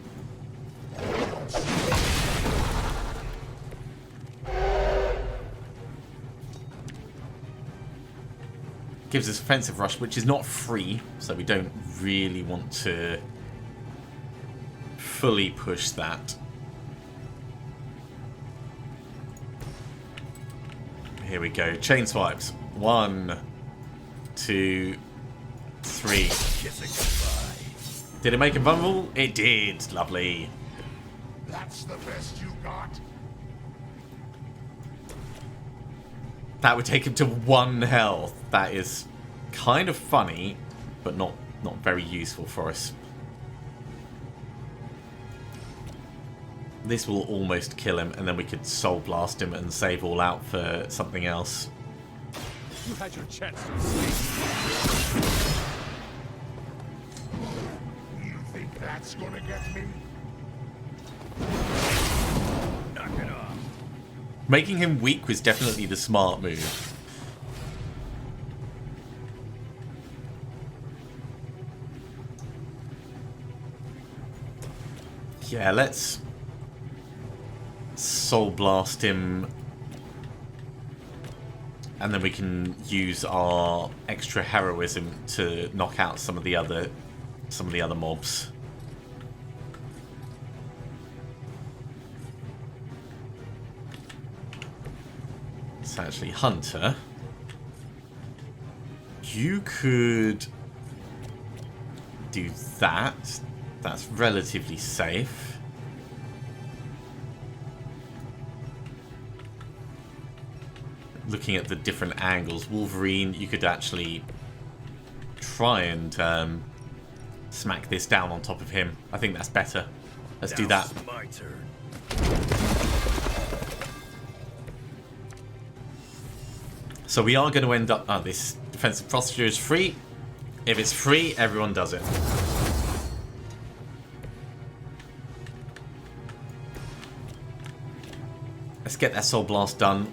Gives us offensive rush, which is not free, so we don't really want to fully push that. Here we go. Chain swipes. 1, 2, 3. Did it make him vulnerable? It did. Lovely. That's the best you got. That would take him to 1 health. That is kind of funny, but not very useful for us. This will almost kill him, and then we could soul blast him and save all out for something else. You had your chance to escape. You think that's gonna get me? Knock it off. Making him weak was definitely the smart move. Yeah, let's soul blast him, and then we can use our extra heroism to knock out some of the other mobs. It's actually Hunter. You could do that. That's relatively safe. Looking at the different angles, Wolverine, you could actually try and smack this down on top of him. I think that's better. Let's do that. My turn. So we are going to end up... this defensive posture is free. If it's free, everyone does it. Let's get that Soul Blast done.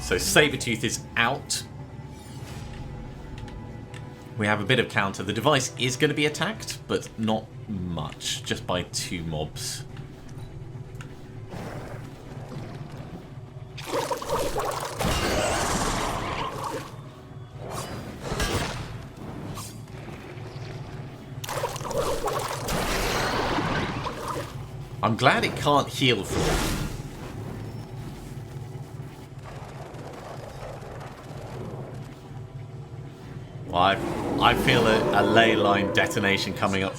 So Sabretooth is out. We have a bit of counter. The device is going to be attacked, but not much. Just by 2 mobs. I'm glad it can't heal from it. Well, I feel a ley line detonation coming up.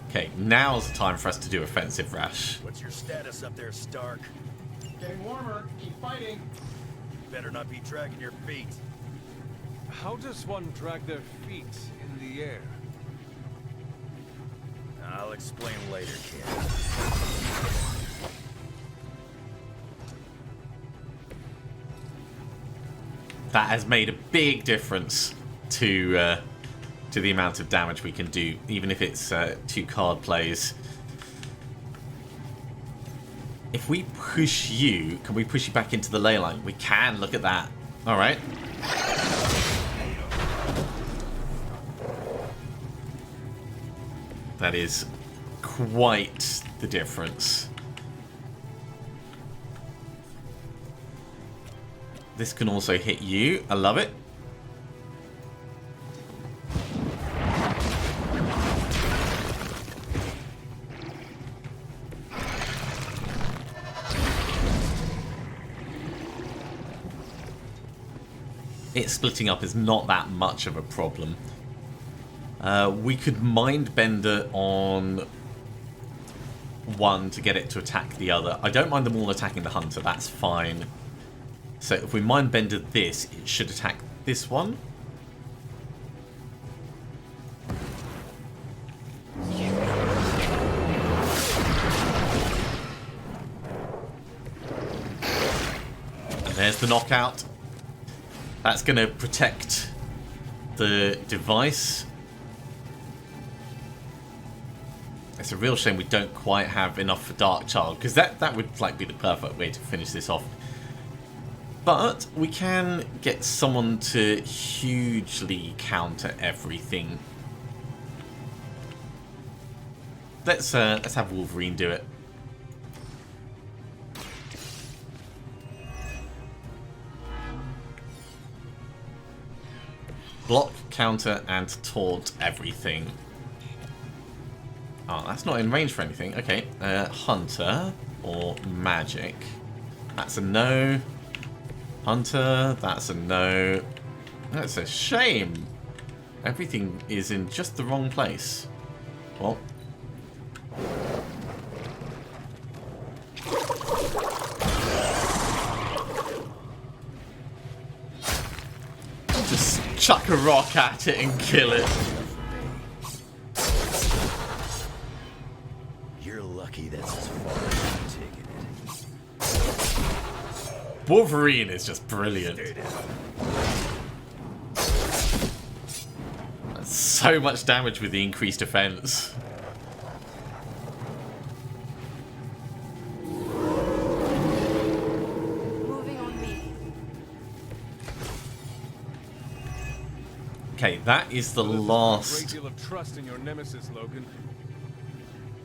Okay, now's the time for us to do offensive rash. What's your status up there, Stark? Getting warmer. Keep fighting. Better not be dragging your feet. How does one drag their feet in the air? I'll explain later, kid. That has made a big difference to the amount of damage we can do, even if it's 2 card plays. If we push you, can we push you back into the ley line? We can, look at that. Alright. That is quite the difference. This can also hit you. I love it. It splitting up is not that much of a problem. We could Mind Bender on one to get it to attack the other. I don't mind them all attacking the Hunter, that's fine. So if we Mind Bender this, it should attack this one. And there's the knockout. That's going to protect the device. It's a real shame we don't quite have enough for Dark Child, because that would like be the perfect way to finish this off. But we can get someone to hugely counter everything. Let's have Wolverine do it. Block, counter, and taunt everything. Oh, that's not in range for anything. Okay, Hunter or Magik. That's a no. Hunter, that's a no. That's a shame. Everything is in just the wrong place. Well. Just chuck a rock at it and kill it. You're lucky that's as far as I'm taking it. Wolverine is just brilliant. That's so much damage with the increased defense. Okay, that is the last. A great deal of trust in your nemesis, Logan.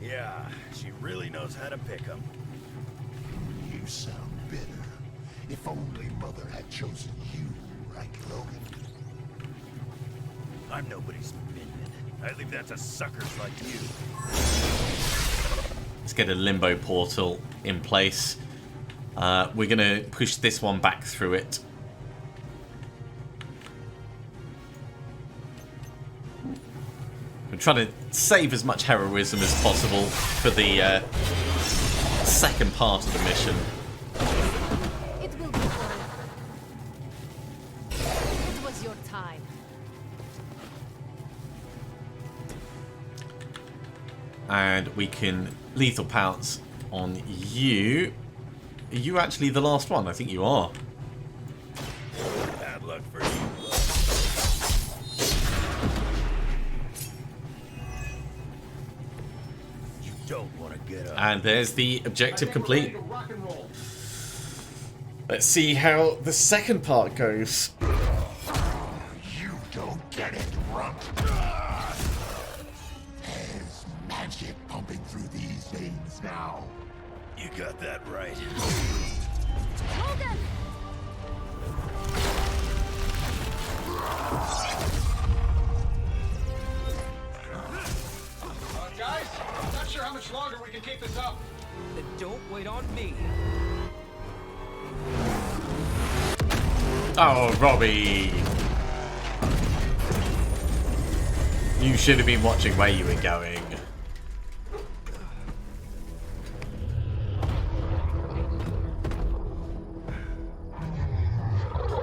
Yeah, she really knows how to pick 'em. You sound bitter. If only Mother had chosen you, right, Logan? I'm nobody's minion. I leave that to suckers like you. Let's get a limbo portal in place. We're going to push this one back through it. We're trying to save as much heroism as possible for the second part of the mission. It will be forever. It was your time. And we can lethal pounce on you. Are you actually the last one? I think you are. Bad luck for you. You don't want to get up. And there's the objective complete. Let's see how the second part goes. You don't get it, Rump. There's magic pumping through these veins now. You got that right. Logan! Guys, I'm not sure how much longer we can keep this up. Then don't wait on me. Oh, Robbie. You should have been watching where you were going.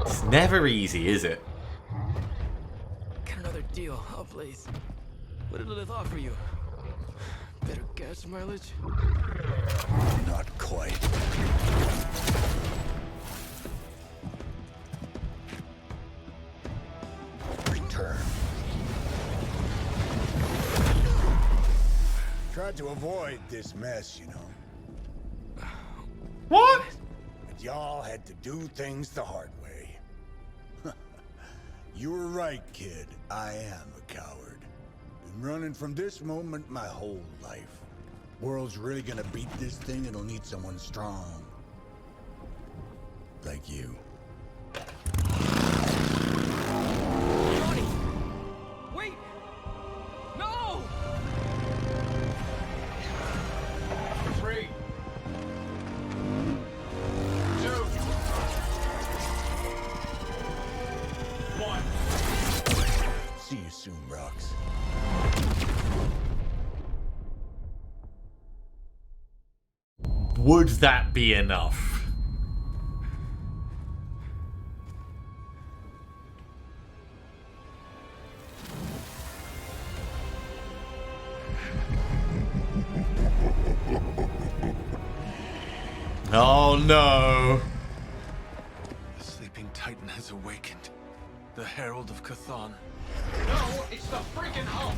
It's never easy, is it? Got another deal. I'll blaze. What did Lilith offer you? Better gas mileage? Not quite. Return. Tried to avoid this mess, you know. What? But y'all had to do things the hard way. You were right, kid. I am a coward. Been running from this moment my whole life. World's really gonna beat this thing, it'll need someone strong. Like you. Johnny! Wait! No! 3, 2, 1. See you soon, Rocks. Would that be enough? Oh no! The sleeping titan has awakened. The Herald of Chthon. No, it's the freaking Hulk.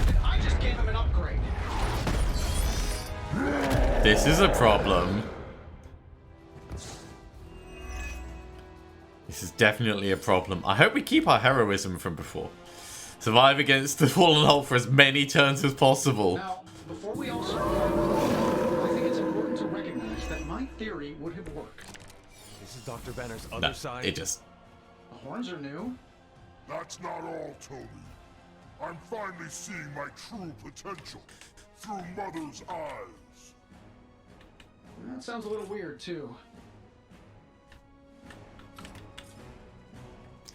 And I just gave him an upgrade. This is a problem. This is definitely a problem. I hope we keep our heroism from before. Survive against the Fallen Hulk for as many turns as possible. Now, before we all survive, I think it's important to recognize that my theory would have worked. This is Dr. Banner's other side. It just... The horns are new. That's not all, Toby. I'm finally seeing my true potential through Mother's eyes. That sounds a little weird, too.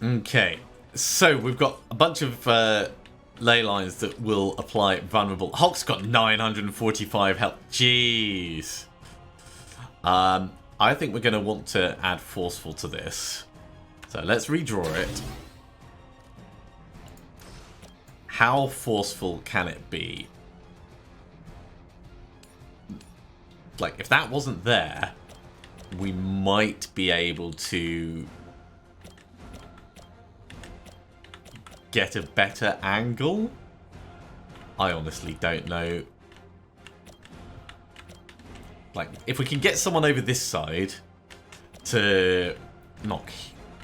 Okay, so we've got a bunch of ley lines that will apply vulnerable. Hulk's got 945 health. Jeez. I think we're going to want to add forceful to this. So let's redraw it. How forceful can it be? Like, if that wasn't there, we might be able to get a better angle. I honestly don't know. Like, if we can get someone over this side to knock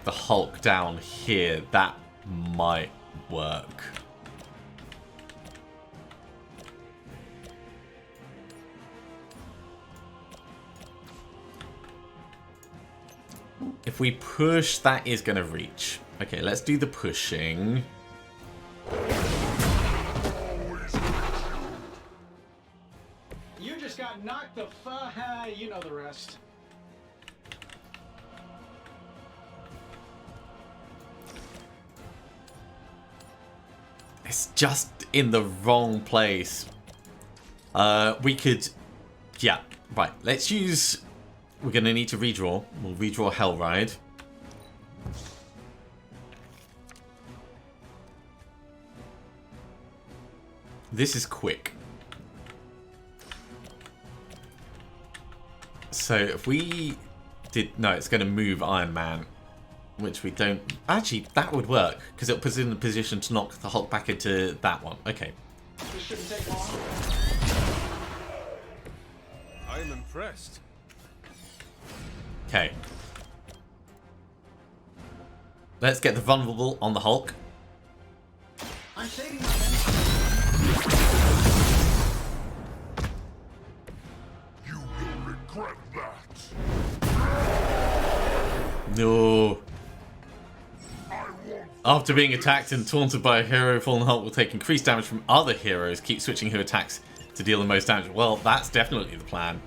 the Hulk down here, that might work. If we push, that is going to reach. Okay, let's do the pushing. You just got knocked the you know the rest. It's just in the wrong place. We could... Yeah, right. Let's use... We're going to need to redraw. We'll redraw Hellride. This is quick. So if we did... No, it's going to move Iron Man, which we don't... Actually, that would work, because it puts it in the position to knock the Hulk back into that one. Okay. This shouldn't take long. I am impressed. Okay. Let's get the vulnerable on the Hulk. I'm saving You will regret that. No. After being attacked and taunted by a hero, Fallen Hulk will take increased damage from other heroes. Keep switching who attacks to deal the most damage. Well, that's definitely the plan.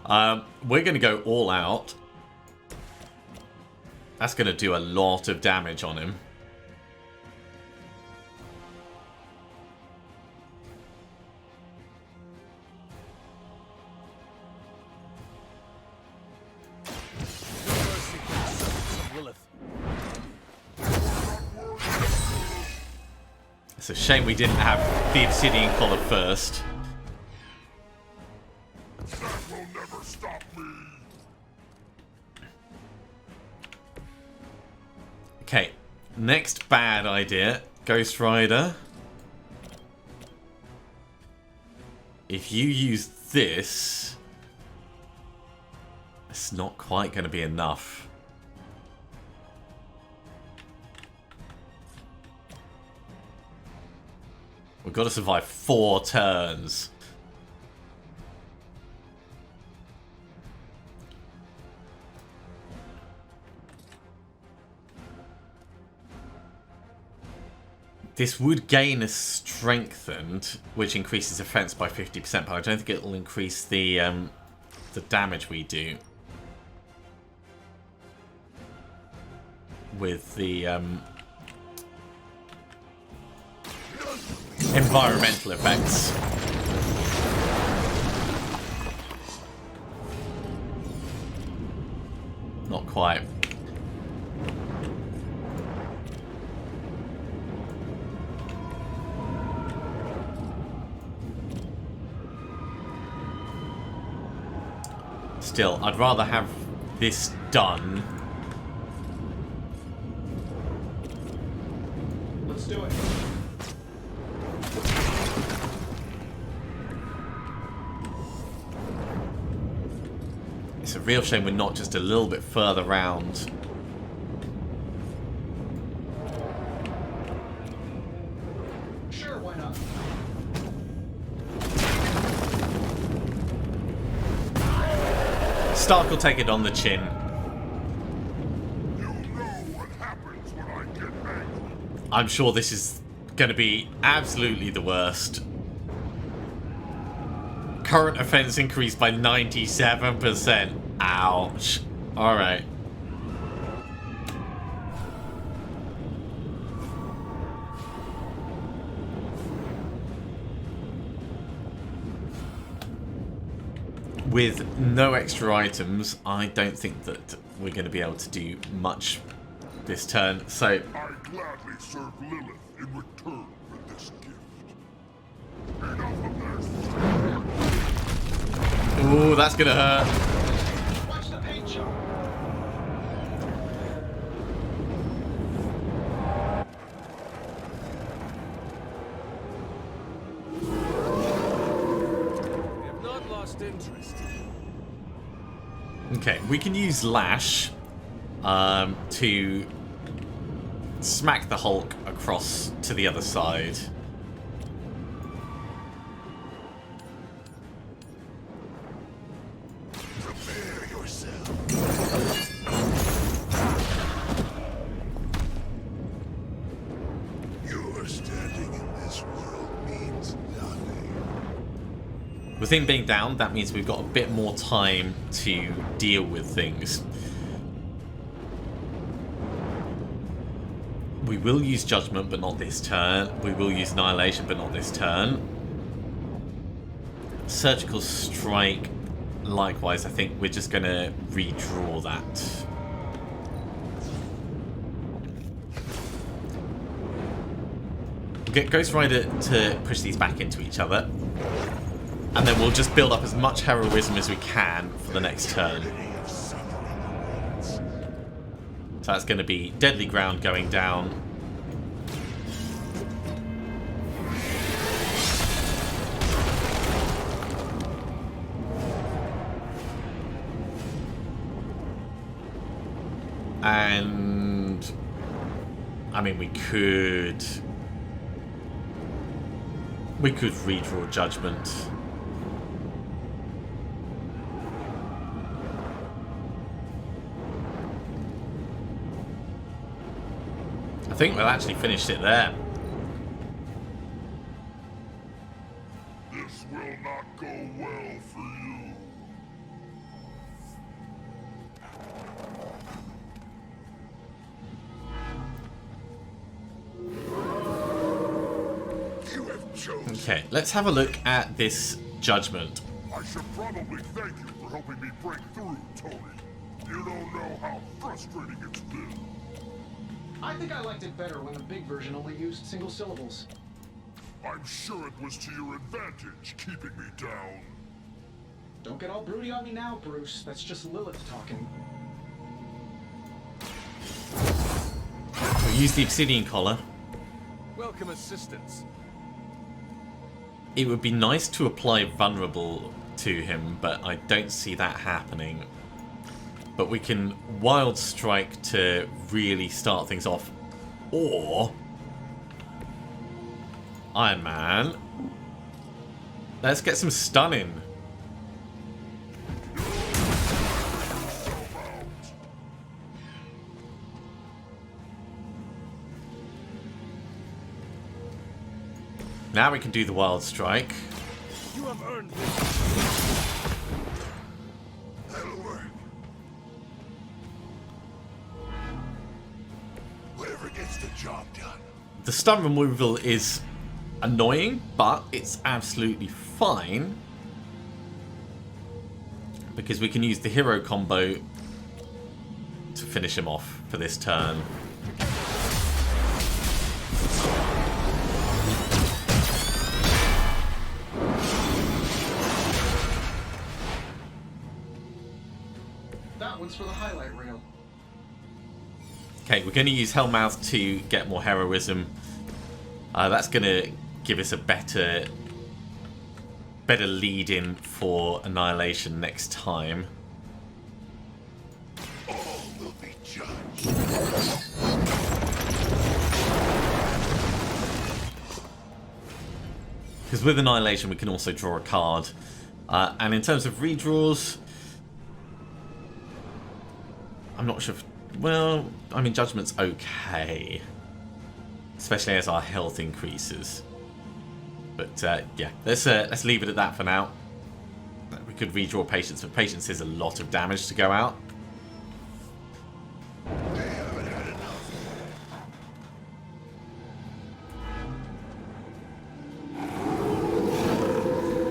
We're going to go all out. That's going to do a lot of damage on him. It's a shame we didn't have the obsidian collar first. That will never stop me. Okay, next bad idea. Ghost Rider. If you use this, it's not quite going to be enough. We've got to survive 4 turns. This would gain a strengthened, which increases defense by 50%, but I don't think it will increase the damage we do with the environmental effects. Not quite. Still, I'd rather have this done. Let's do it. It's a real shame we're not just a little bit further round. Sure, why not? Stark will take it on the chin. I'm sure this is going to be absolutely the worst. Current offense increased by 97%. Ouch. Alright. With no extra items, I don't think that we're going to be able to do much this turn. So I'd gladly serve Lilith in return for this gift. Enough of this. ooh, that's going to hurt. Watch the paint job. We have not lost interest. Okay, we can use Lash to smack the Hulk across to the other side. Prepare yourself. Your standing in this world means nothing. With him being down, that means we've got a bit more time to deal with things. We will use Judgment, but not this turn. We will use Annihilation, but not this turn. Surgical Strike, likewise, I think we're just going to redraw that. Get Ghost Rider to push these back into each other. And then we'll just build up as much heroism as we can for the next turn. So that's going to be Deadly Ground going down. And I mean, we could redraw Judgment. I think we'll actually finish it there. This will not go well for you. Okay, let's have a look at this Judgment. I should probably thank you for helping me break through, Tony. You don't know how frustrating it's been. I think I liked it better when the big version only used single syllables. I'm sure it was to your advantage, keeping me down. Don't get all broody on me now, Bruce. That's just Lilith talking. We'll use the Obsidian Collar. Welcome assistance. It would be nice to apply Vulnerable to him, but I don't see that happening. But we can Wild Strike to really start things off. Or Iron Man. Let's get some stunning. Now we can do the Wild Strike. You have earned this. That'll work. Whatever gets the job done. The stun removal is annoying, but it's absolutely fine. Because we can use the hero combo to finish him off for this turn. For the highlight reel. Okay, we're going to use Hellmouth to get more heroism. That's going to give us a better lead in for Annihilation next time. All will be judged. Because with Annihilation we can also draw a card. And in terms of redraws, I'm not sure if, well, I mean, Judgment's okay. Especially as our health increases. But, yeah, let's leave it at that for now. We could redraw Patience, but Patience is a lot of damage to go out. They haven't had enough.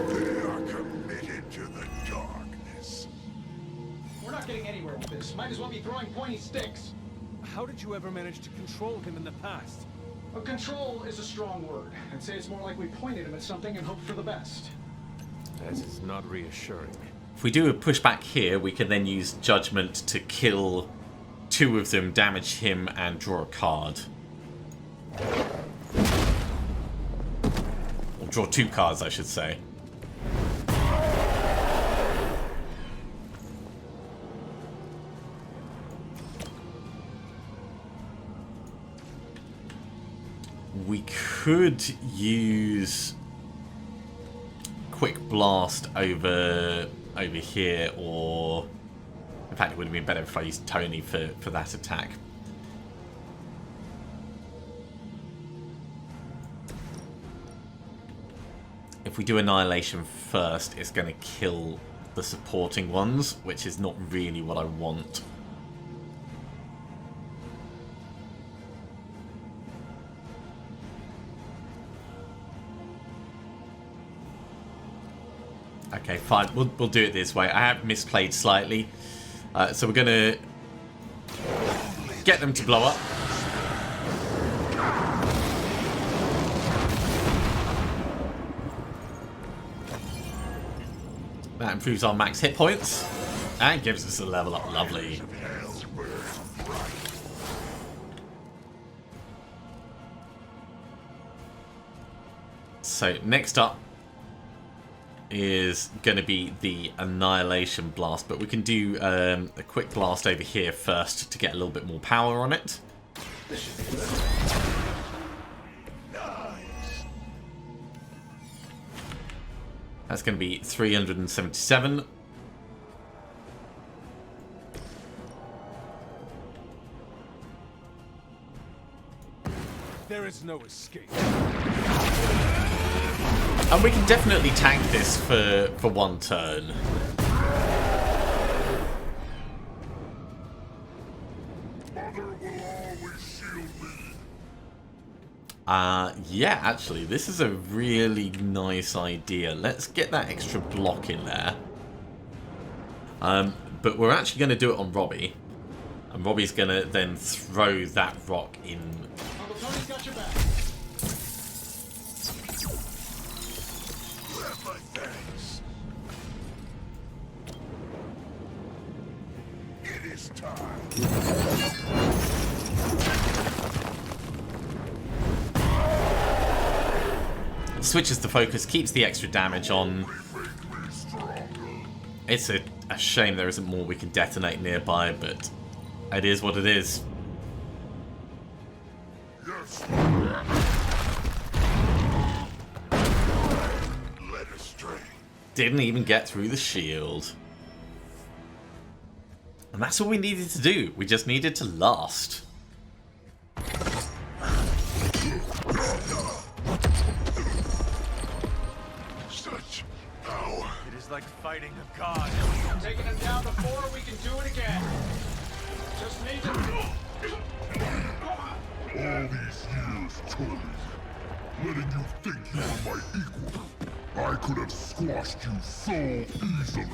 They are committed to the darkness. We're not getting anywhere with this. Might as well be throwing pointy sticks. How did you ever manage to control him in the past? Well, control is a strong word. I'd say it's more like we pointed him at something and hoped for the best. That is not reassuring. If we do a pushback here, we can then use Judgment to kill two of them, damage him, and draw a card. Or draw two cards, I should say. We could use Quick Blast over here, or in fact it would have been better if I used Tony for that attack. If we do Annihilation first, it's going to kill the supporting ones, which is not really what I want. Okay, fine. We'll do it this way. I have misplayed slightly. So we're going to get them to blow up. That improves our max hit points and gives us a level up. Lovely. So next up is going to be the Annihilation Blast, but we can do a quick blast over here first to get a little bit more power on it. That's going to be 377. There is no escape. And we can definitely tank this for one turn. Yeah, actually, this is a really nice idea. Let's get that extra block in there. But we're actually going to do it on Robbie. And Robbie's going to then throw that rock in. Uncle Tony's got your back. It is time. Switches the focus, keeps the extra damage on. It's a shame there isn't more we can detonate nearby, but it is what it is. Didn't even get through the shield. And that's all we needed to do. We just needed to last. Such power. It is like fighting a god. Taking him down before we can do it again. Just need to... All these years, Tony, letting you think you were my equal. I could have squashed you so easily.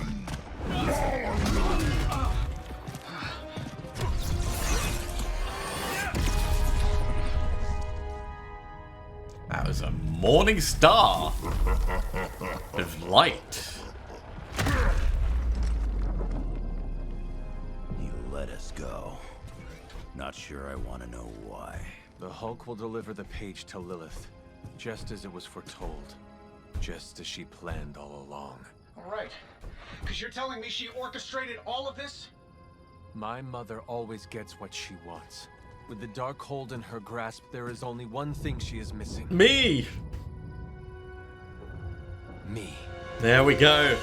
That was a morning star of light. You let us go. Not sure I want to know why. The Hulk will deliver the page to Lilith, just as it was foretold. Just as she planned all along. All right. Because you're telling me she orchestrated all of this? My mother always gets what she wants. With the Darkhold in her grasp, there is only one thing she is missing. Me! Me. There we go.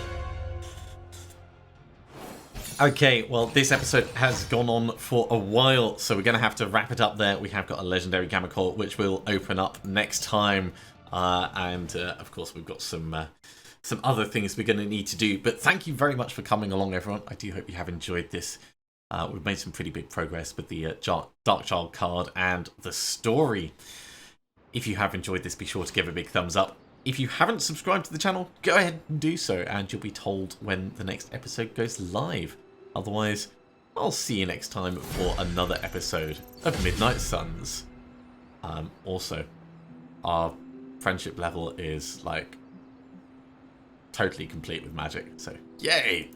Okay, well, this episode has gone on for a while, so we're going to have to wrap it up there. We have got a legendary Gamma Core, which will open up next time. Of course, we've got some other things we're going to need to do. But thank you very much for coming along, everyone. I do hope you have enjoyed this. We've made some pretty big progress with the Dark Child card and the story. If you have enjoyed this, be sure to give a big thumbs up. If you haven't subscribed to the channel, go ahead and do so, and you'll be told when the next episode goes live. Otherwise, I'll see you next time for another episode of Midnight Suns. Also, our friendship level is, like, totally complete with Magik, so yay!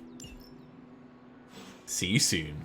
See you soon.